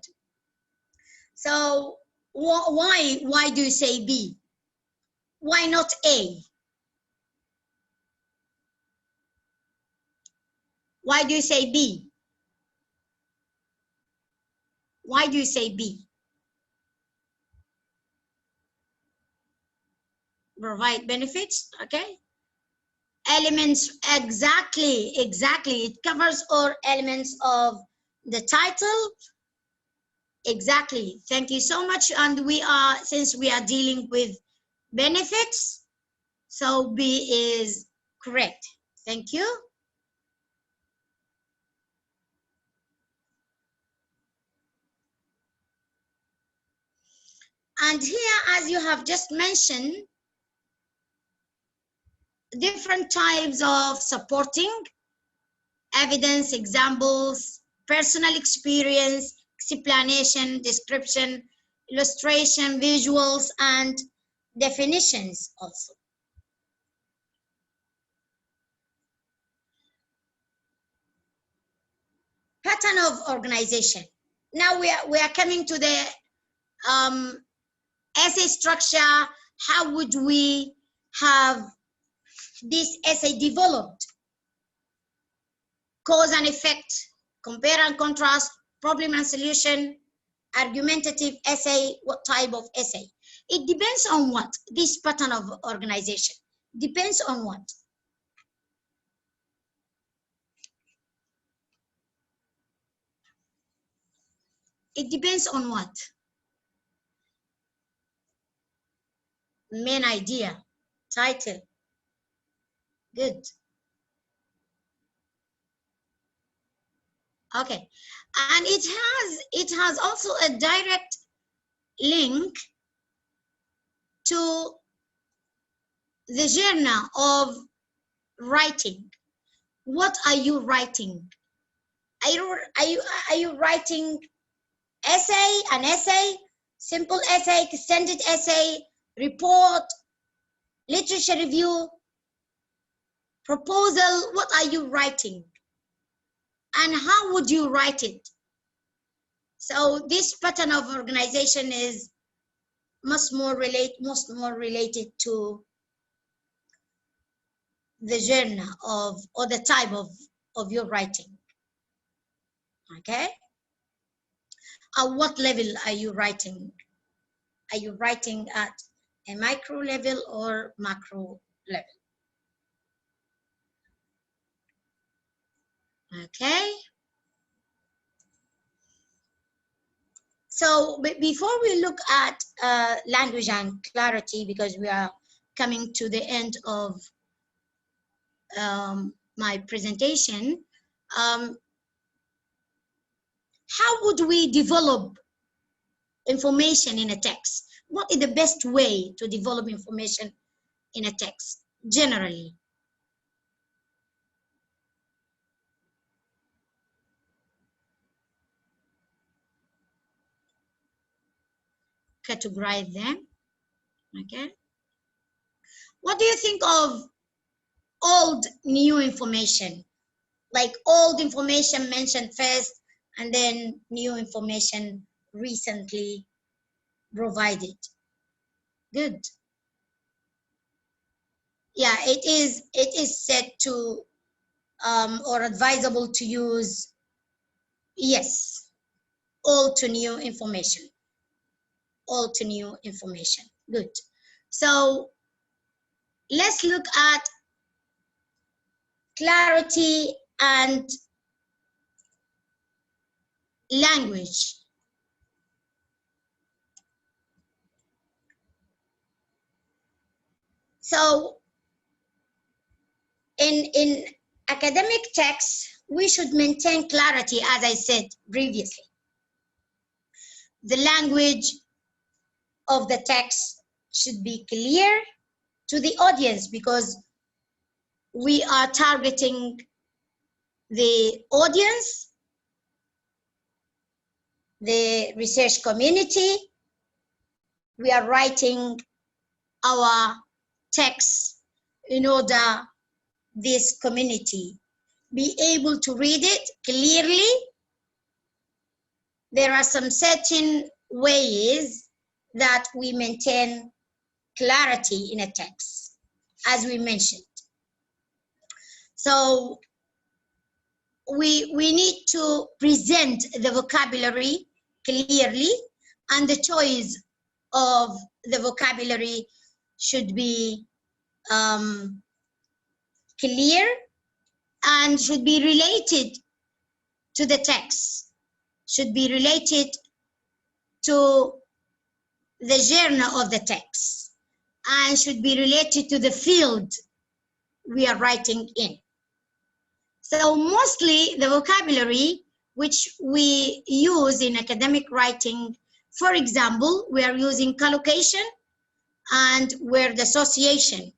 So why do you say B? Why not A? Why do you say B? Why do you say B? Provide benefits, okay? Elements, exactly. It covers all elements of the title. Exactly. Thank you so much. And since we are dealing with benefits, so B is correct. Thank you. And here, as you have just mentioned, different types of supporting evidence, examples, personal experience, explanation, description, illustration, visuals, and definitions also. Pattern of organization. Now we are coming to the essay structure. How would we have this essay developed? Cause and effect, compare and contrast, problem and solution, argumentative essay, what type of essay? It depends on what? This pattern of organization depends on what? It depends on what? Main idea, title. Good. Okay. And it has also a direct link to the genre of writing. What are you writing? Are you writing essay, an essay, simple essay, extended essay, report, literature review, proposal? What are you writing? And how would you write it? So this pattern of organization is much more related to the genre of, or the type of your writing. Okay? At what level are you writing? Are you writing at a micro level or macro level? Okay. So before we look at language and clarity, because we are coming to the end of my presentation, how would we develop information in a text? What is the best way to develop information in a text, generally? Categorize them, okay? What do you think of old, new information? Like old information mentioned first, and then new information recently provided. Good. Yeah, it is said to or advisable to use, yes, old to new information. Old to new information. Good. So let's look at clarity and language. So in academic texts, we should maintain clarity, as I said previously. The language of the text should be clear to the audience, because we are targeting the audience, the research community. We are writing our text in order this community be able to read it clearly. There are some certain ways that we maintain clarity in a text, as we mentioned. So we need to present the vocabulary clearly, and the choice of the vocabulary should be clear and should be related to the text, should be related to the genre of the text, and should be related to the field we are writing in. So mostly the vocabulary which we use in academic writing, for example, we are using collocation and word association.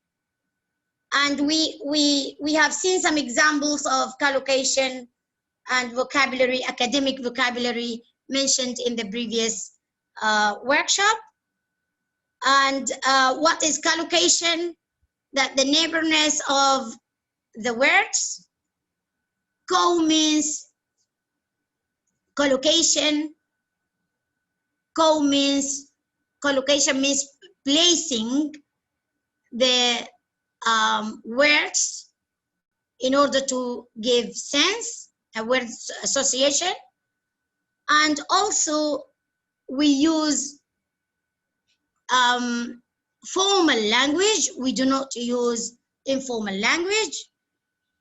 And we have seen some examples of collocation and vocabulary, academic vocabulary, mentioned in the previous workshop. And what is collocation? That the neighborness of the words. Co means collocation. Co means, collocation means placing the words in order to give sense, a word association. And also we use formal language. We do not use informal language.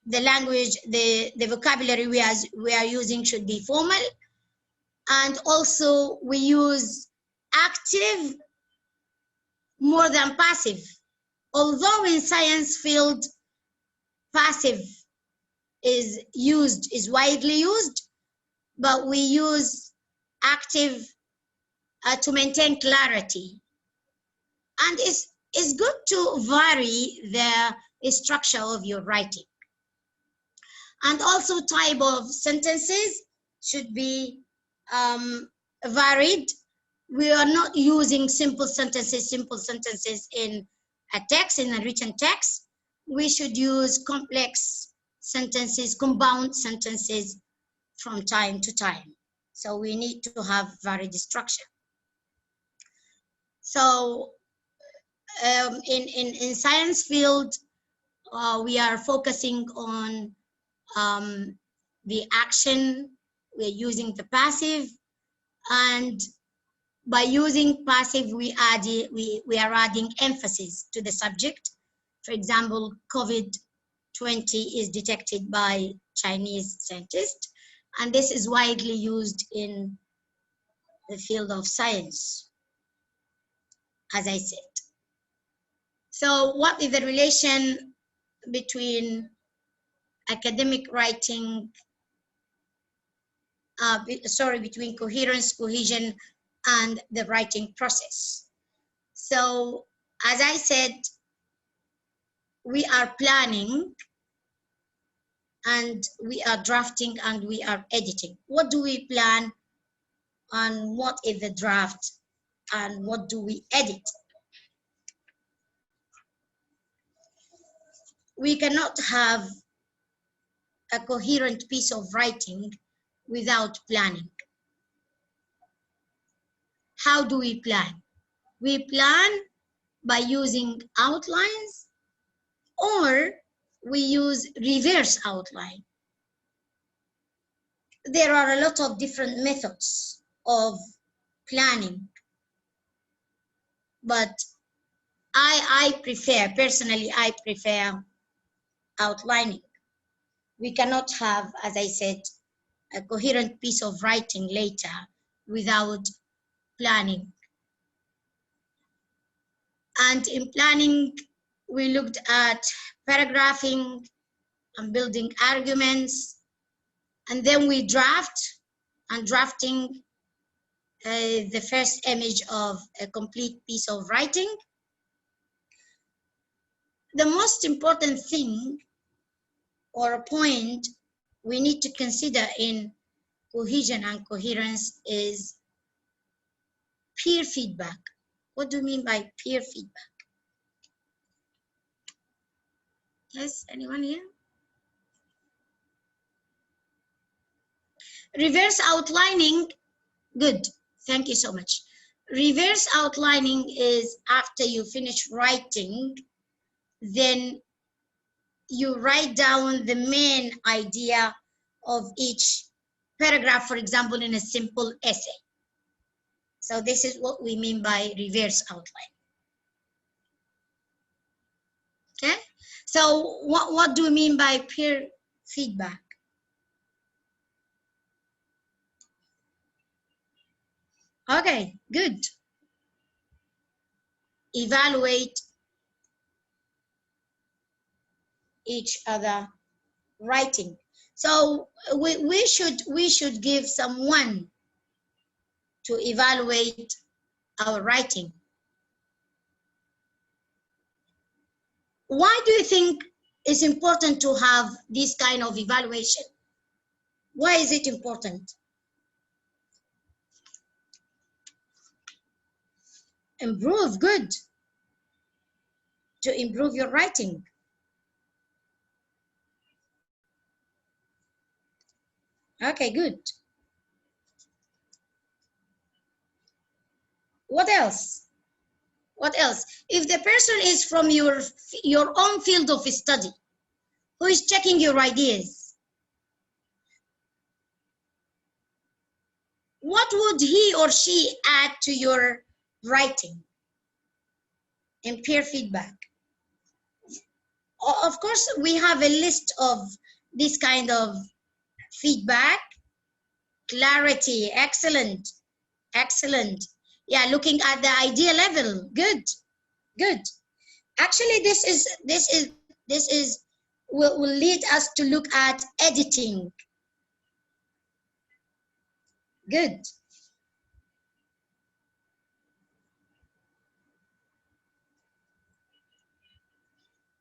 The language, the vocabulary we are using should be formal. And also we use active more than passive. Although in science field, passive is widely used, but we use active to maintain clarity. And it's good to vary the structure of your writing. And also type of sentences should be varied. We are not using simple sentences in a text, in a written text. We should use complex sentences, compound sentences from time to time. So we need to have varied structure. So in science field, we are focusing on the action. We're using the passive, and by using passive, we are adding emphasis to the subject. For example, COVID-20 is detected by Chinese scientists, and this is widely used in the field of science, as I said. So what is the relation between academic writing, between coherence, cohesion, and the writing process? So, as I said, we are planning, and we are drafting, and we are editing. What do we plan, and what is the draft, and what do we edit? We cannot have a coherent piece of writing without planning. How do we plan? We plan by using outlines, or we use reverse outline. There are a lot of different methods of planning, but personally, I prefer outlining. We cannot have, as I said, a coherent piece of writing later without planning. And in planning, we looked at paragraphing and building arguments, and then we draft, and drafting the first image of a complete piece of writing. The most important thing, or a point we need to consider in cohesion and coherence, is peer feedback. What do you mean by peer feedback? Yes, anyone here? Reverse outlining, good, thank you so much. Reverse outlining is after you finish writing, then you write down the main idea of each paragraph, for example, in a simple essay. So this is what we mean by reverse outline. Okay, so what do we mean by peer feedback? Okay, good. Evaluate each other writing. So we should give someone to evaluate our writing. Why do you think it's important to have this kind of evaluation? Why is it important? Improve, good. To improve your writing. Okay, good. What else? What else? If the person is from your own field of study, who is checking your ideas, what would he or she add to your writing? in peer feedback. Of course, we have a list of this kind of feedback. Clarity, excellent, excellent. Yeah, looking at the idea level, good, good. Actually, this will lead us to look at editing. Good.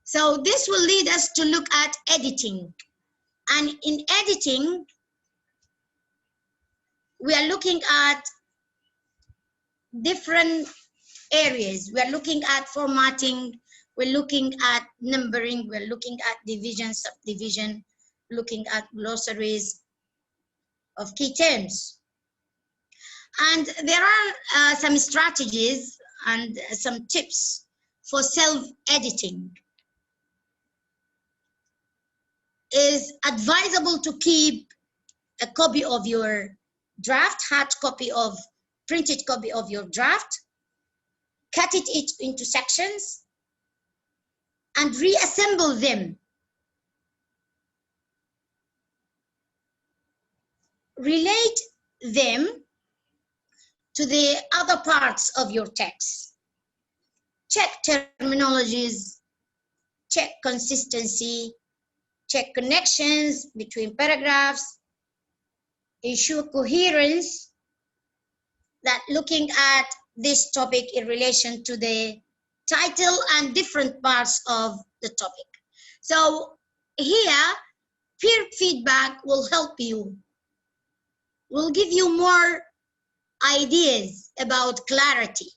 So this will lead us to look at editing. And in editing, we are looking at different areas. We are looking at formatting, we're looking at numbering, we're looking at division, subdivision, looking at glossaries of key terms. And there are some strategies and some tips for self-editing. Is advisable to keep a copy of your draft, hard copy of, printed copy of your draft, cut it into sections, and reassemble them. Relate them to the other parts of your text. Check terminologies, check consistency, check connections between paragraphs, ensure coherence, that looking at this topic in relation to the title and different parts of the topic. So here, peer feedback will help you, will give you more ideas about clarity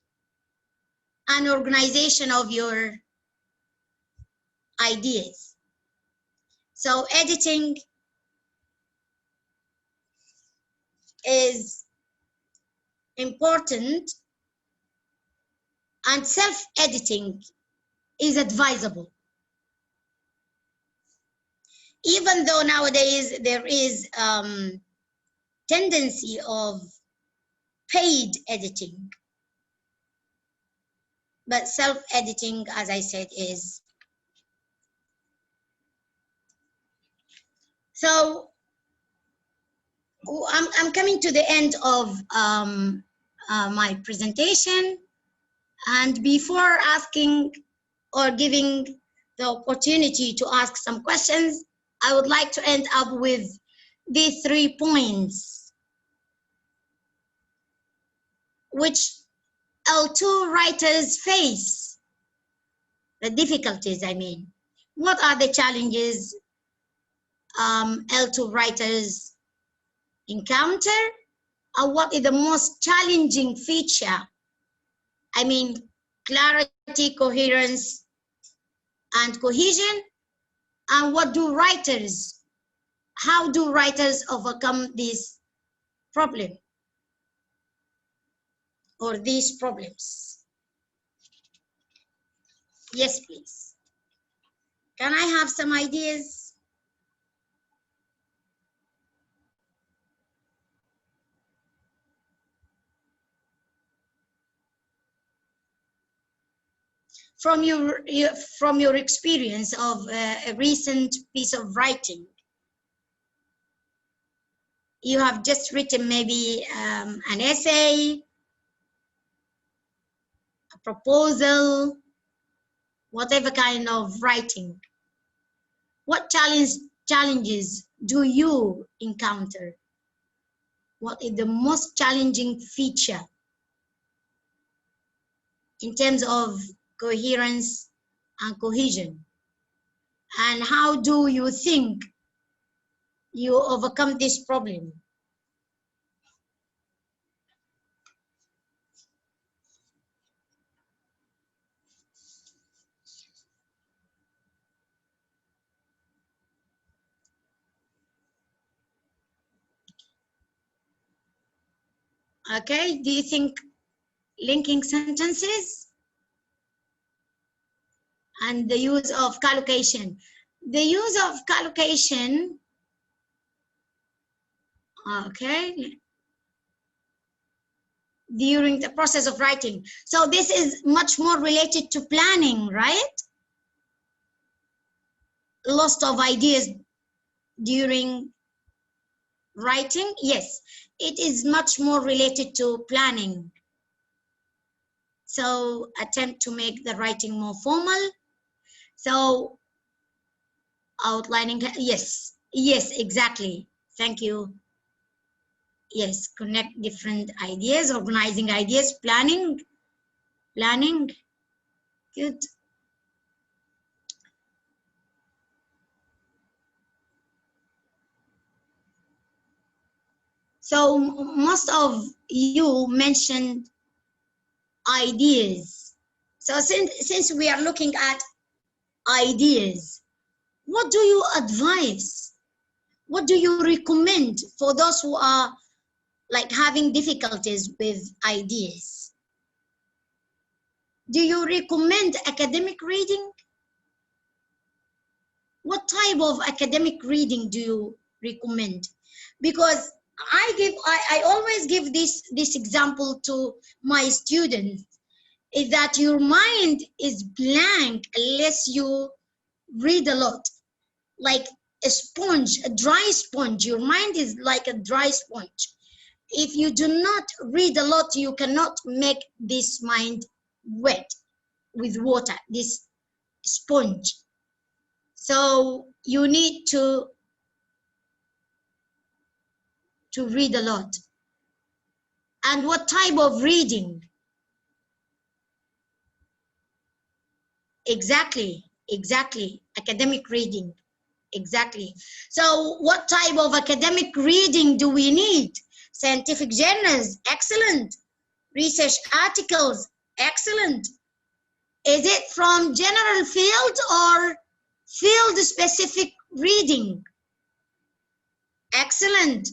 and organization of your ideas. So editing is important, and self-editing is advisable. Even though nowadays there is tendency of paid editing, but self-editing, as I said, is. So I'm coming to the end of my presentation, and before asking or giving the opportunity to ask some questions, I would like to end up with these 3 points, which L2 writers face, the difficulties, I mean. What are the challenges L2 writers encounter? And what is the most challenging feature? I mean, clarity, coherence, and cohesion. And what do writers, how do writers overcome this problem or these problems? Yes, please. Can I have some ideas? From your experience of a recent piece of writing, you have just written maybe an essay, a proposal, whatever kind of writing. What challenges do you encounter? What is the most challenging feature in terms of coherence and cohesion? And how do you think you overcome this problem? Okay, do you think linking sentences and the use of collocation? The use of collocation, okay. during the process of writing. So this is much more related to planning, right? Loss of ideas during writing. Yes, it is much more related to planning. So attempt to make the writing more formal. So outlining, yes, exactly. Thank you. Yes, connect different ideas, organizing ideas, planning. Good. So most of you mentioned ideas. So since we are looking at ideas, what do you advise? What do you recommend for those who are like having difficulties with ideas? Do you recommend academic reading? What type of academic reading do you recommend? Because I always give this example to my students, is that your mind is blank unless you read a lot. Like a sponge, a dry sponge. Your mind is like a dry sponge. If you do not read a lot, you cannot make this mind wet with water, this sponge. So you need to read a lot. And what type of reading? Exactly. Academic reading. Exactly. So what type of academic reading do we need? Scientific journals, excellent. Research articles, excellent. Is it from general field or field specific reading? Excellent.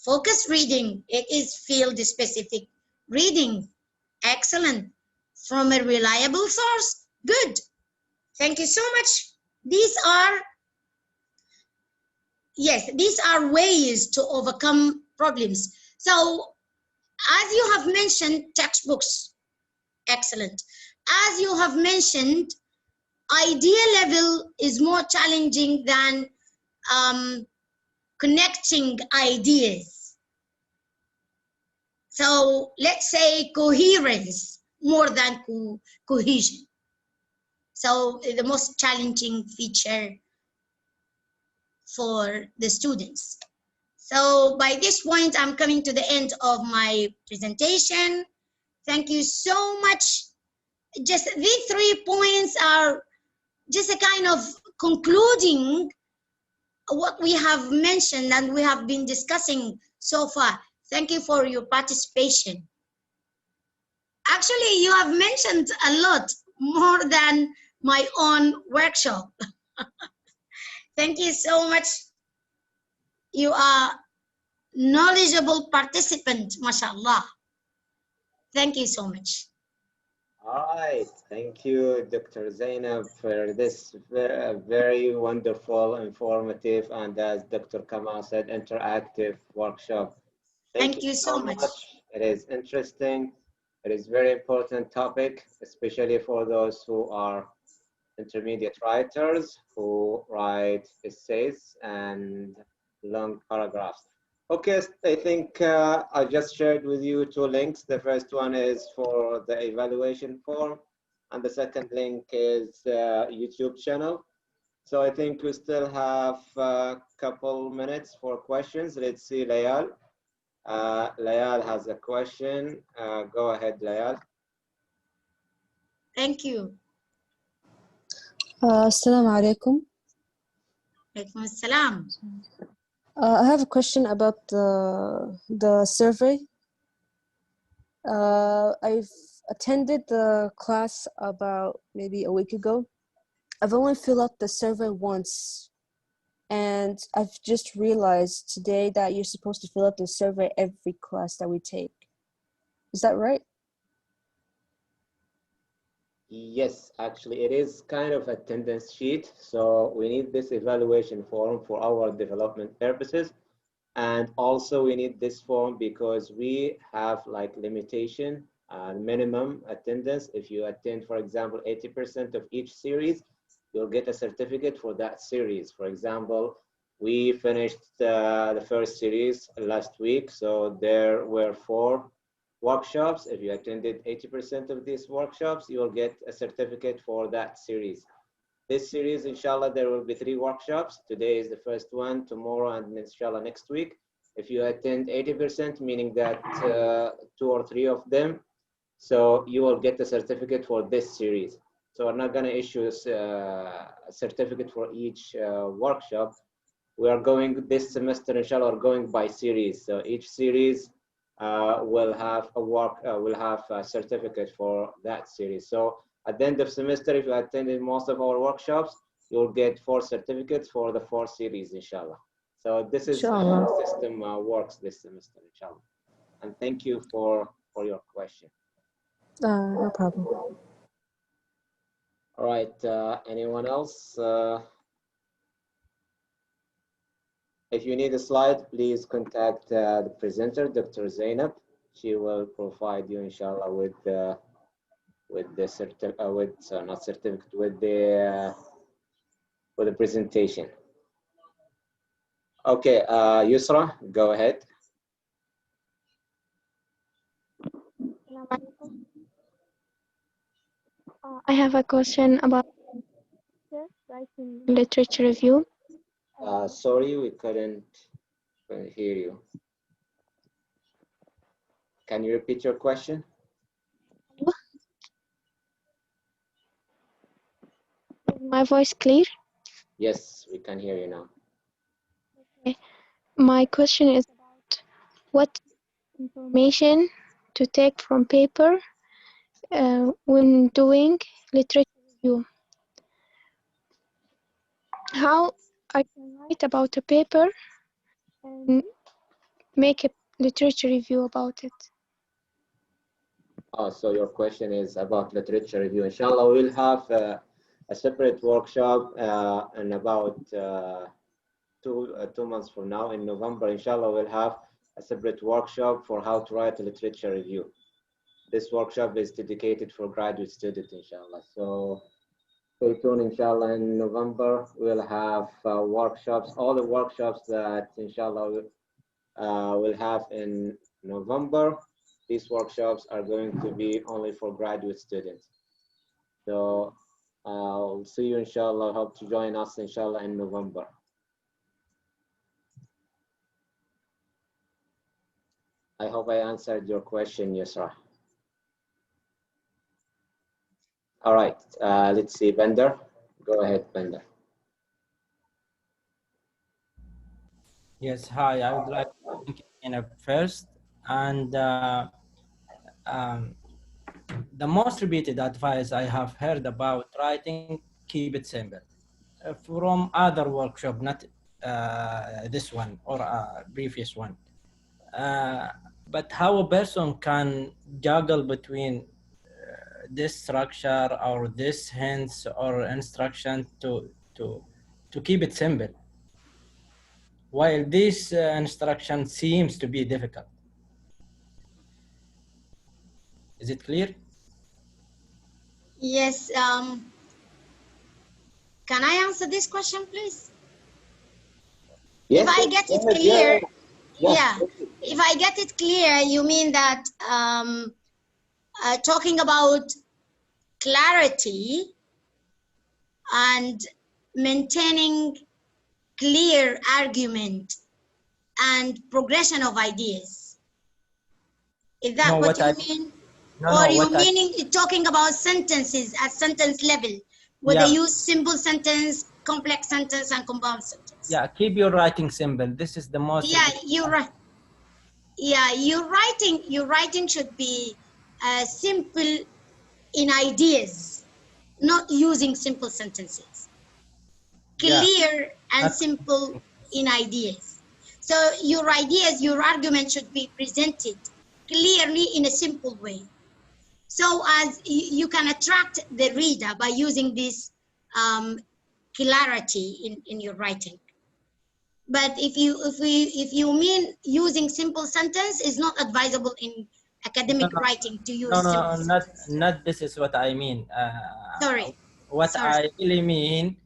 Focus reading, it is field specific reading. Excellent. From a reliable source, good. Thank you so much. These are, yes, these are ways to overcome problems. So as you have mentioned, textbooks, excellent. As you have mentioned, idea level is more challenging than connecting ideas. So let's say coherence more than cohesion. So the most challenging feature for the students. So by this point, I'm coming to the end of my presentation. Thank you so much. Just these 3 points are just a kind of concluding what we have mentioned and we have been discussing so far. Thank you for your participation. Actually, you have mentioned a lot more than my own workshop. Thank you so much. You are knowledgeable participant, mashallah. Thank you so much. All right, thank you, Dr. Zainab, for this very wonderful, informative, and as Dr. Kamal said, interactive workshop. Thank you so much. It is interesting. It is very important topic, especially for those who are intermediate writers who write essays and long paragraphs. Okay, I think I just shared with you 2 links. The first one is for the evaluation form, and the second link is YouTube channel. So I think we still have a couple minutes for questions. Let's see, Layal. Layal has a question. Go ahead, Layal. Thank you. Assalamu alaikum. Alaikum assalam. I have a question about the survey. I've attended the class about maybe a week ago. I've only filled out the survey once, and I've just realized today that you're supposed to fill out the survey every class that we take. Is that right? Yes, actually, it is kind of attendance sheet. So we need this evaluation form for our development purposes. And also we need this form because we have like limitation, minimum attendance. If you attend, for example, 80% of each series, you'll get a certificate for that series. For example, we finished the first series last week, so there were 4 workshops. If you attended 80% of these workshops, you'll get a certificate for that series. This series, inshallah, there will be 3 workshops. Today is the first one, tomorrow, and inshallah next week. If you attend 80%, meaning that 2 or 3 of them, so you will get a certificate for this series. So we're not going to issue a certificate for each workshop. We are going this semester, inshallah, are going by series. So each series will have a certificate for that series. So at the end of semester, if you attended most of our workshops, you'll get 4 certificates for the 4 series, inshallah. So this is how the system works this semester, inshallah. And thank you for your question. No problem. All right, anyone else? If you need a slide, please contact the presenter, Dr. Zeinab. She will provide you, inshallah, with the presentation. Okay, Yusra, go ahead. I have a question about writing literature review. Sorry, we couldn't hear you. Can you repeat your question? Is my voice clear? Yes, we can hear you now. Okay. My question is about what information to take from paper when doing literature review. How I can write about a paper and make a literature review about it. Oh, so your question is about literature review. Inshallah, we'll have a separate workshop in about 2 months from now. In November, inshallah, we'll have a separate workshop for how to write a literature review. This workshop is dedicated for graduate students, inshallah. So stay tuned, inshallah. In November, we'll have workshops, all the workshops that, inshallah, we'll have in November. These workshops are going to be only for graduate students. So I'll see you, inshallah. Hope to join us, inshallah, in November. I hope I answered your question, Yusra. All right, let's see, Bender. Go ahead, Bender. Yes, hi. I would like to thank Zeinab first. And the most repeated advice I have heard about writing, keep it simple. From other workshop, not this one or a previous one. But how a person can juggle between this structure or this hints or instruction to keep it simple, while this instruction seems to be difficult. Is it clear? Yes. Can I answer this question, please? Yes, if I get it clear, yeah. If I get it clear, you mean that talking about clarity and maintaining clear argument and progression of ideas. Is that what you mean? Or you meaning talking about sentences at sentence level, where they use simple sentence, complex sentence, and compound sentence? Yeah, keep your writing simple. This is the most. Yeah, you're right. Yeah, your writing should be simple in ideas, not using simple sentences. Clear and simple in ideas. So your ideas, your argument should be presented clearly in a simple way, so as you can attract the reader by using this clarity in your writing. But if you mean using simple sentence, is not advisable in academic writing to use No, simple sentence. not this is what I mean. Sorry. What Sorry. I really mean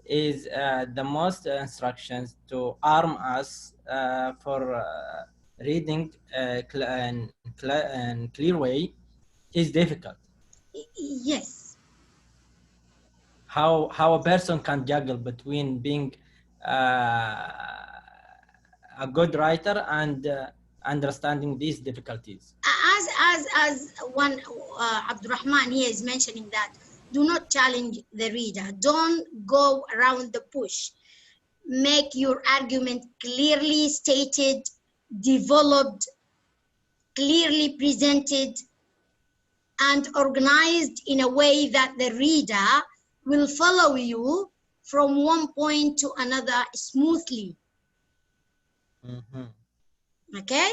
is the most instructions to arm us for reading in clear way is difficult. Yes. How a person can juggle between being a good writer and understanding these difficulties. As one Abdurrahman here is mentioning that do not challenge the reader. Don't go around the bush. Make your argument clearly stated, developed, clearly presented, and organized in a way that the reader will follow you from one point to another smoothly. Mm-hmm. Okay?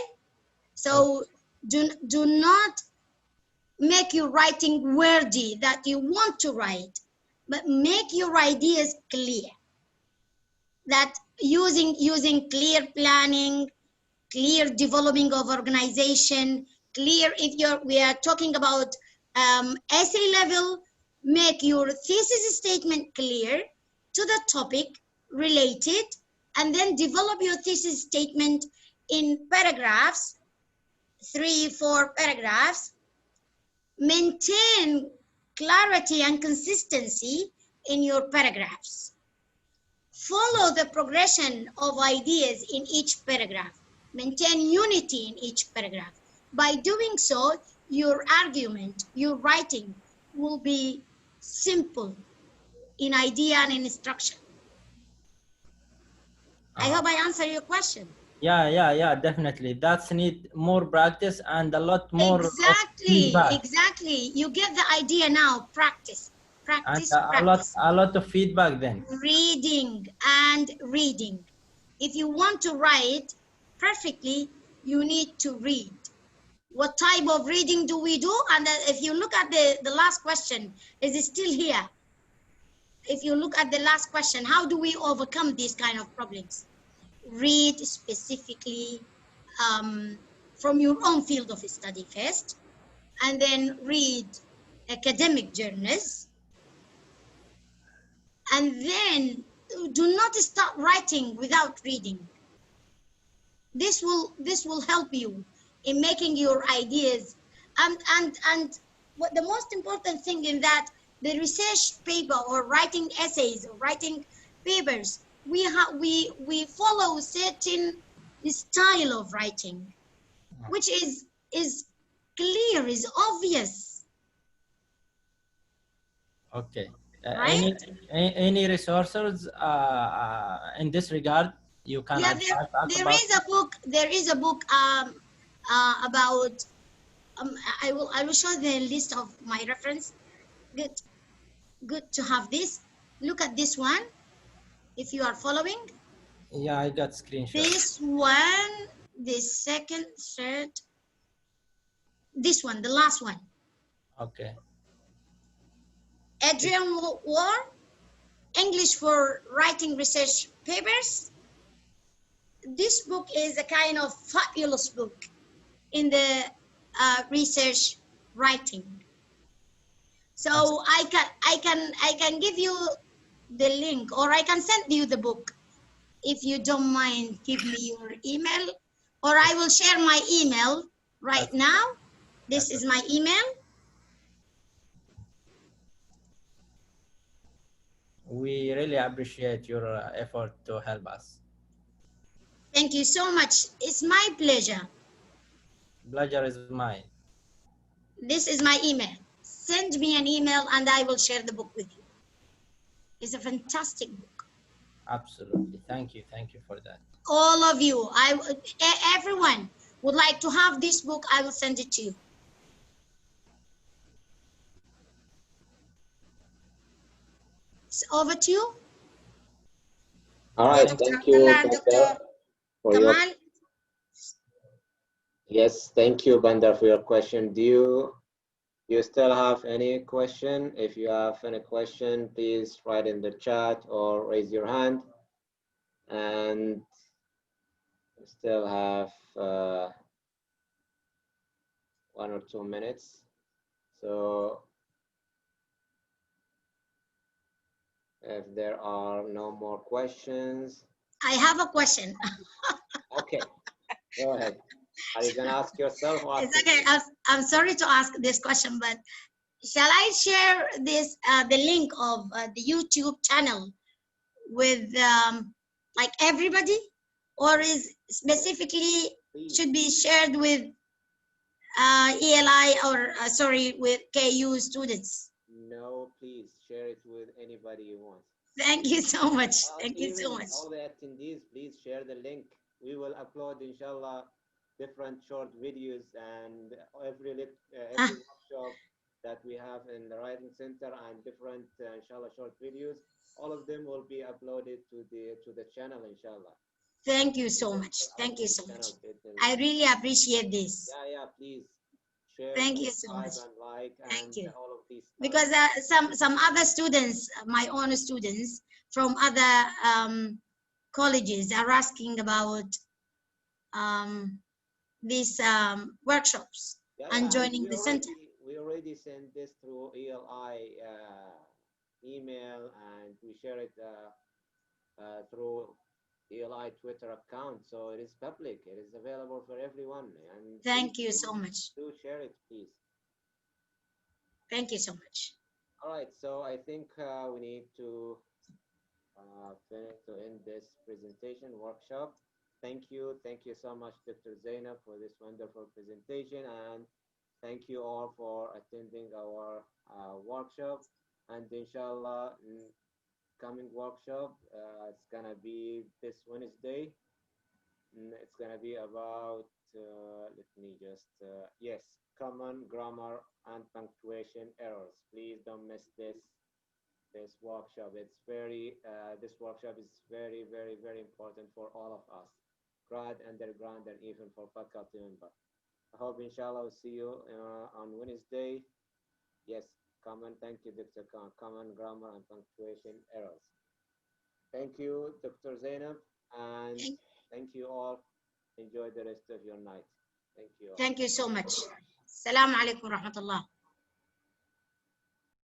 So do not make your writing wordy that you want to write, but make your ideas clear. That using clear planning, clear developing of organization, clear we are talking about essay level, make your thesis statement clear to the topic related, and then develop your thesis statement in paragraphs, 3-4 paragraphs. Maintain clarity and consistency in your paragraphs. Follow the progression of ideas in each paragraph. Maintain unity in each paragraph. By doing so, your argument, your writing will be simple in idea and in structure. I hope I answered your question. Yeah, definitely. That's need more practice and a lot more of feedback. Exactly. You get the idea now. Practice, And practice, practice. a lot of feedback then. Reading and reading. If you want to write perfectly, you need to read. What type of reading do we do? And if you look at the last question, is it still here? If you look at the last question, how do we overcome these kind of problems? Read specifically from your own field of study first, and then read academic journals, and then do not start writing without reading. This will help you in making your ideas, and what the most important thing in that, the research paper or writing essays or writing papers, we follow certain style of writing, which is clear, is obvious. Okay. Right? Any resources in this regard you can Yeah, advise us there about? is a book about I will show the list of my reference. Good to have this. Look at this one if you are following. Yeah, I got screenshot. This one, the second, third, this one, the last one. Okay. Adrian War, English for Writing Research Papers. This book is a kind of fabulous book in the research writing. So I can give you the link, or I can send you the book. If you don't mind, give me your email, or I will share my email right now. This is my email. We really appreciate your effort to help us. Thank you so much. It's my pleasure. Pleasure is mine. This is my email. Send me an email and I will share the book with you. It's a fantastic book. Absolutely. Thank you for that. All of you, everyone would like to have this book, I will send it to you. It's over to you. All right, thank you, Bandar, for Kamal. your. Yes, thank you, Bandar, for your question. Do you still have any question? If you have any question, please write in the chat or raise your hand. And we still have 1 or 2 minutes. So if there are no more questions. I have a question. Okay, go ahead. Are you gonna ask yourself or It's okay. I'm sorry to ask this question, but shall I share this the link of the YouTube channel with like everybody, or is specifically should be shared with ELI or sorry, with KU students? No, please share it with anybody you want. Thank you so much. Thank you so Even much. all the attendees, please share the link. We will upload, inshallah, different short videos, and every workshop that we have in the writing center, and different inshallah short videos, all of them will be uploaded to the channel, inshallah. Thank you so much. Thank you so much. I really appreciate this. Yeah, please share. Thank you so much. And like, Thank and you. all of these stuff. Because some other students, my own students from other colleges, are asking about these workshops and joining the center. We already sent this through ELI email, and we share it through ELI Twitter account, so it is public. It is available for everyone. And thank you so much. Do share it, please. Thank you so much. All right, so I think we need to end this presentation workshop. Thank you so much, Dr. Zeinab, for this wonderful presentation, and thank you all for attending our workshop. And inshallah, coming workshop, it's gonna be this Wednesday. It's gonna be about let me just yes, common grammar and punctuation errors. Please don't miss this workshop. It's very this workshop is very important for all of us, grad, undergrad, and even for faculty member. I hope inshallah we'll see you on Wednesday. Yes, thank you, Dr. Khan. Common grammar and punctuation errors. Thank you, Dr. Zeinab, and thank you all. Enjoy the rest of your night. Thank you all. Thank you so much. Assalamu alaikum wa rahmatullah.